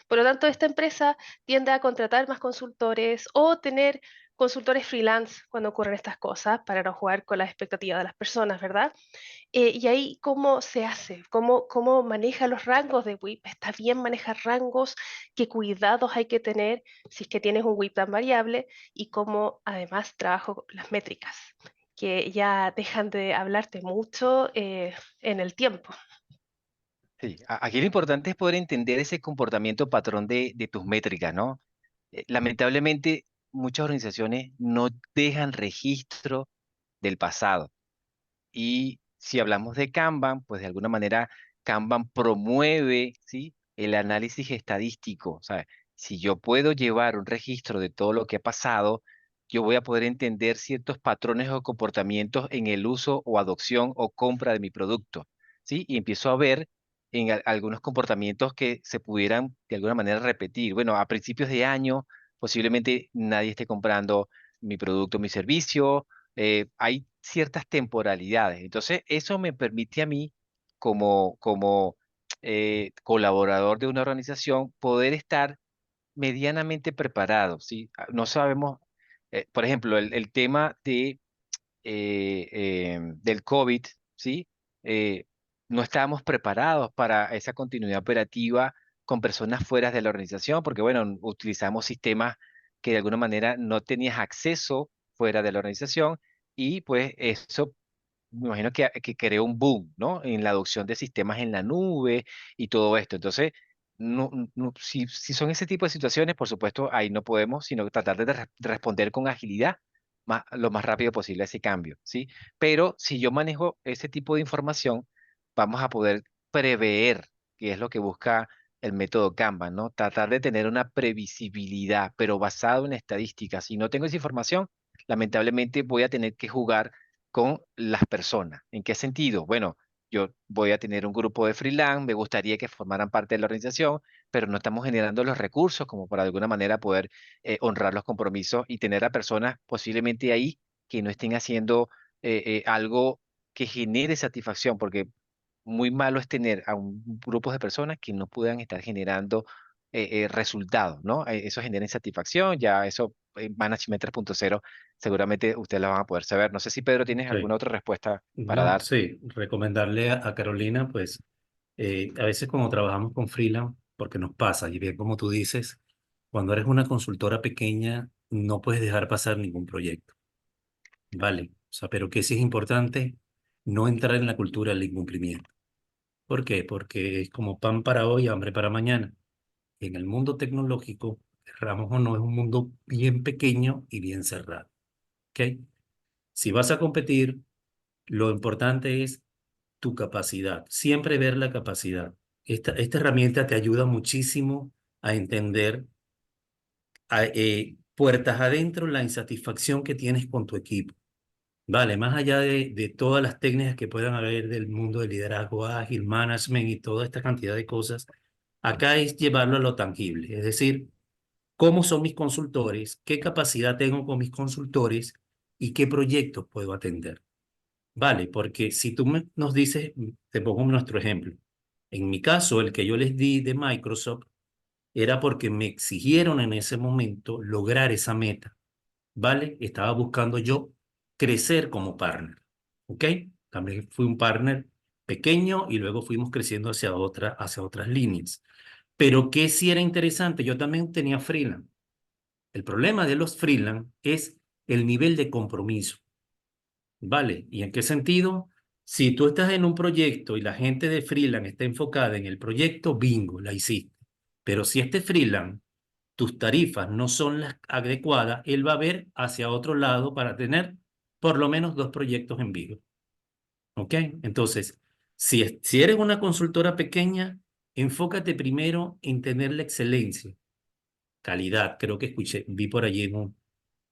Por lo tanto, esta empresa tiende a contratar más consultores o tener consultores freelance cuando ocurren estas cosas para no jugar con las expectativas de las personas, ¿verdad? Y ahí, ¿cómo se hace? ¿Cómo maneja los rangos de WIP? ¿Está bien manejar rangos? ¿Qué cuidados hay que tener si es que tienes un WIP tan variable? Y cómo además trabajo las métricas, que ya dejan de hablarte mucho en el tiempo. Sí, aquí lo importante es poder entender ese comportamiento patrón de tus métricas, ¿no? Lamentablemente, muchas organizaciones no dejan registro del pasado. Y si hablamos de Kanban, pues de alguna manera Kanban promueve, ¿sí? El análisis estadístico. O sea, si yo puedo llevar un registro de todo lo que ha pasado, yo voy a poder entender ciertos patrones o comportamientos en el uso o adopción o compra de mi producto, ¿sí? Y empiezo a ver en algunos comportamientos que se pudieran de alguna manera repetir. Bueno, a principios de año posiblemente nadie esté comprando mi producto, mi servicio. Hay ciertas temporalidades. Entonces, eso me permite a mí, como colaborador de una organización, poder estar medianamente preparado, ¿sí? No sabemos, por ejemplo, el tema del COVID, ¿sí? Eh, no estábamos preparados para esa continuidad operativa con personas fuera de la organización, porque, bueno, utilizamos sistemas que de alguna manera no tenías acceso fuera de la organización y pues eso me imagino que creó un boom, ¿no? En la adopción de sistemas en la nube y todo esto. Entonces, si son ese tipo de situaciones, por supuesto, ahí no podemos, sino tratar de responder con agilidad lo más rápido posible a ese cambio, ¿sí? Pero si yo manejo ese tipo de información, vamos a poder prever, que es lo que busca el método Kanban, ¿no? Tratar de tener una previsibilidad, pero basado en estadísticas. Si no tengo esa información, lamentablemente voy a tener que jugar con las personas. ¿En qué sentido? Bueno, yo voy a tener un grupo de freelance, me gustaría que formaran parte de la organización, pero no estamos generando los recursos como para de alguna manera poder honrar los compromisos y tener a personas posiblemente ahí que no estén haciendo algo que genere satisfacción, porque muy malo es tener a un grupo de personas que no puedan estar generando resultados, ¿no? Eso genera insatisfacción, ya eso, Management 3.0, seguramente ustedes la van a poder saber. No sé si Pedro tienes Sí. alguna otra respuesta para No, dar. sí, recomendarle a Carolina, pues a veces cuando trabajamos con freelance, porque nos pasa, y bien como tú dices, cuando eres una consultora pequeña, no puedes dejar pasar ningún proyecto, ¿vale? O sea, pero que sí es importante no entrar en la cultura del incumplimiento. ¿Por qué? Porque es como pan para hoy, hambre para mañana. En el mundo tecnológico, querramos o no, es un mundo bien pequeño y bien cerrado, ¿ok? Si vas a competir, lo importante es tu capacidad, siempre ver la capacidad. Esta herramienta te ayuda muchísimo a entender puertas adentro la insatisfacción que tienes con tu equipo. Vale, más allá de todas las técnicas que puedan haber del mundo del liderazgo ágil, management y toda esta cantidad de cosas, acá es llevarlo a lo tangible, es decir, cómo son mis consultores, qué capacidad tengo con mis consultores y qué proyectos puedo atender. Vale, porque si tú nos dices, te pongo nuestro ejemplo. En mi caso, el que yo les di de Microsoft era porque me exigieron en ese momento lograr esa meta. ¿Vale? Estaba buscando yo crecer como partner. ¿Ok? También fui un partner pequeño y luego fuimos creciendo hacia otras líneas. Pero ¿qué sí era interesante? Yo también tenía freelance. El problema de los freelance es el nivel de compromiso. ¿Vale? ¿Y en qué sentido? Si tú estás en un proyecto y la gente de freelance está enfocada en el proyecto, bingo, la hiciste. Pero si este freelance, tus tarifas no son las adecuadas, él va a ver hacia otro lado para tener por lo menos 2 proyectos en vivo. ¿Ok? Entonces, si eres una consultora pequeña, enfócate primero en tener la excelencia, calidad. Creo que escuché, vi por allí en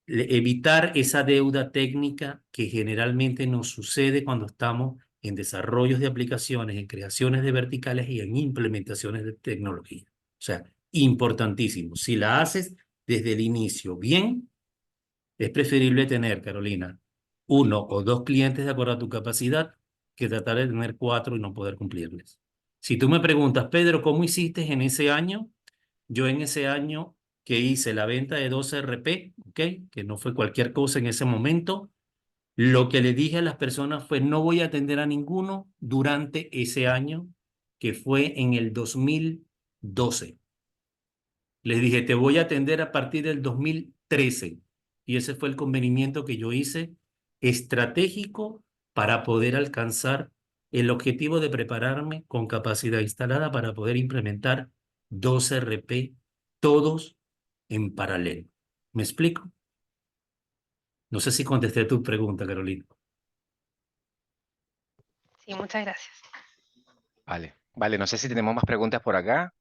evitar esa deuda técnica que generalmente nos sucede cuando estamos en desarrollos de aplicaciones, en creaciones de verticales y en implementaciones de tecnología. O sea, importantísimo. Si la haces desde el inicio bien, es preferible tener, Carolina, 1 o 2 clientes de acuerdo a tu capacidad que tratar de tener 4 y no poder cumplirles. Si tú me preguntas, Pedro, ¿cómo hiciste en ese año? Yo en ese año que hice la venta de 12 RP, ¿ok? Que no fue cualquier cosa en ese momento, lo que le dije a las personas fue no voy a atender a ninguno durante ese año, que fue en el 2012. Les dije, te voy a atender a partir del 2013. Y ese fue el convenimiento que yo hice estratégico para poder alcanzar el objetivo de prepararme con capacidad instalada para poder implementar 12 RP, todos en paralelo. ¿Me explico? No sé si contesté tu pregunta, Carolina. Sí, muchas gracias. Vale, vale, no sé si tenemos más preguntas por acá.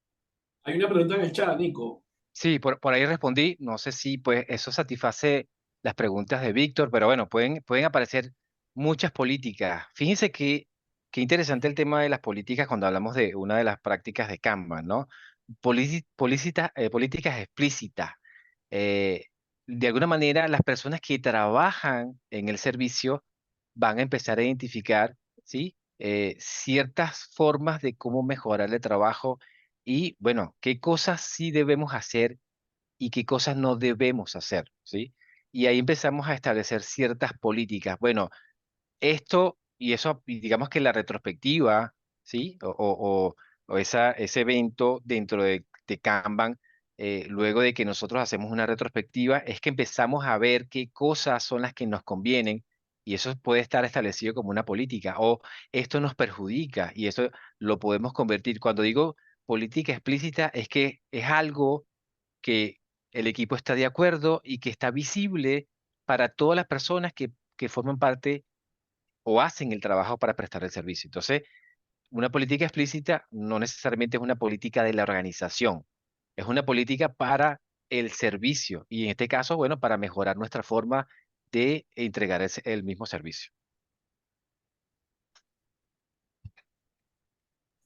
Hay una pregunta en el chat, Nico. Sí, por ahí respondí. No sé si pues eso satisface las preguntas de Víctor, pero bueno, pueden aparecer muchas políticas. Fíjense qué interesante el tema de las políticas cuando hablamos de una de las prácticas de Kanban, ¿no? Políticas explícitas. Eh, de alguna manera, las personas que trabajan en el servicio van a empezar a identificar, ¿sí? Ciertas formas de cómo mejorar el trabajo y, bueno, qué cosas sí debemos hacer y qué cosas no debemos hacer, ¿sí? Y ahí empezamos a establecer ciertas políticas. Bueno, esto y eso, y digamos que la retrospectiva, ¿sí? Ese evento dentro de Kanban, luego de que nosotros hacemos una retrospectiva, es que empezamos a ver qué cosas son las que nos convienen y eso puede estar establecido como una política o esto nos perjudica y eso lo podemos convertir. Cuando digo política explícita, es que es algo que el equipo está de acuerdo y que está visible para todas las personas que forman parte o hacen el trabajo para prestar el servicio. Entonces, una política explícita no necesariamente es una política de la organización, es una política para el servicio y en este caso, bueno, para mejorar nuestra forma de entregar el mismo servicio.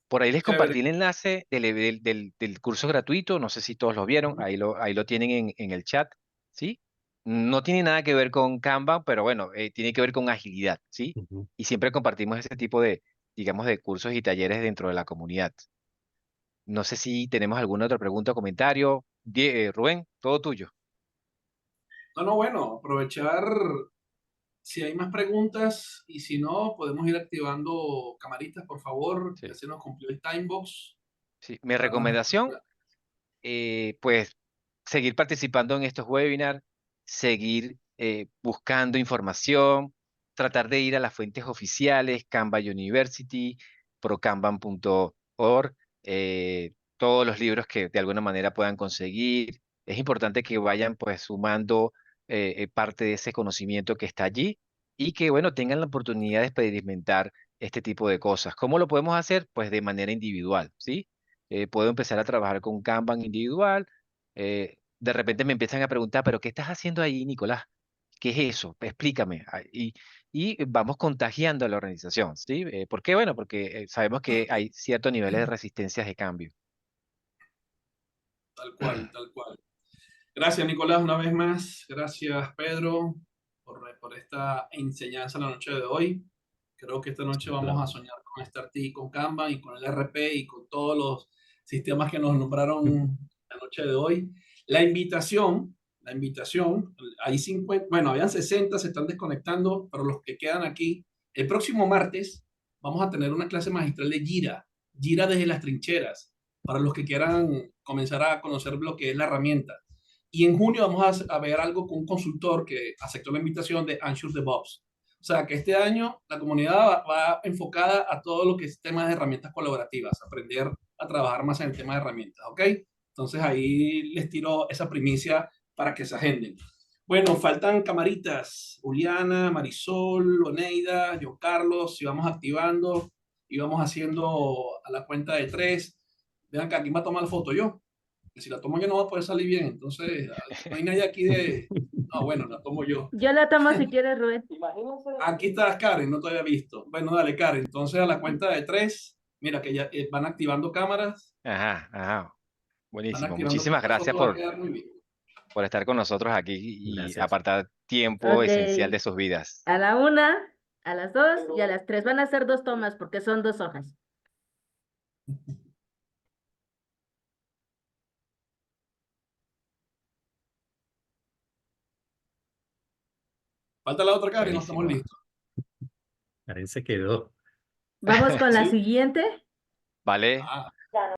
Por ahí les Chévere. compartí el enlace del curso gratuito, no sé si todos lo vieron, ahí lo tienen en el chat, ¿sí? No tiene nada que ver con Canva, pero bueno, tiene que ver con agilidad, ¿sí? Ujú. Y siempre compartimos ese tipo digamos, de cursos y talleres dentro de la comunidad. No sé si tenemos alguna otra pregunta o comentario. Rubén, todo tuyo. No, no, bueno, aprovechar si hay más preguntas y si no, podemos ir activando camaritas, por favor. Ya Sí. se nos cumplió el time box Sí. Mi para la recomendación, respuesta. pues, seguir participando en estos webinars, seguir buscando información, tratar de ir a las fuentes oficiales, Canva University, procanvan.org, todos los libros que de alguna manera puedan conseguir. Es importante que vayan pues sumando parte de ese conocimiento que está allí y que, bueno, tengan la oportunidad de experimentar este tipo de cosas. ¿Cómo lo podemos hacer? Pues de manera individual, ¿sí? Puedo empezar a trabajar con Kanban individual. De repente me empiezan a preguntar, ¿pero qué estás haciendo ahí, Nicolás? ¿Qué es eso? Explícame. Y vamos contagiando a la organización, ¿sí? ¿Por qué? Bueno, porque sabemos que hay ciertos niveles de resistencias de cambio. Tal cual, tal cual. Gracias, Nicolás, una vez más. Gracias, Pedro, por esta enseñanza la noche de hoy. Creo que esta noche Un vamos a placer. soñar con StarT, con Kanban y con el RP y con todos los sistemas que nos nombraron la noche de hoy. La invitación, hay 50, bueno, habían 60, se están desconectando, pero los que quedan aquí, el próximo martes vamos a tener una clase magistral de Jira, Jira desde las trincheras, para los que quieran comenzar a conocer lo que es la herramienta. Y en junio vamos a ver algo con un consultor que aceptó la invitación de Azure DevOps. O sea, que este año la comunidad va enfocada a todo lo que es temas de herramientas colaborativas, aprender a trabajar más en el tema de herramientas, ¿ok? Entonces ahí les tiro esa primicia para que se agenden. Bueno, faltan camaritas, Juliana, Marisol, Oneida, yo Carlos, y vamos activando y vamos haciendo a la cuenta de 3. Vean que aquí me va a tomar la foto yo, que si la tomo yo no va a poder salir bien, entonces no hay nadie aquí de... No, bueno, la tomo yo. Yo la tomo si quieres, Rubén. Aquí está Karen, no te había visto. Bueno, dale, Karen. Entonces a la cuenta de 3, mira que ya van activando cámaras, Ajá, ajá. van Buenísimo. activando, Muchísimas esta gracias foto va a quedar muy bien. por estar con nosotros aquí y Gracias. apartar tiempo Ok. esencial de sus vidas. A la 1, a las 2 y a las 3. Van a ser 2 tomas porque son 2 hojas. Falta la otra, Karen, no estamos Buenísimo. listos. Karen se quedó. Vamos con la ¿Sí? siguiente. ¿Vale? Ah,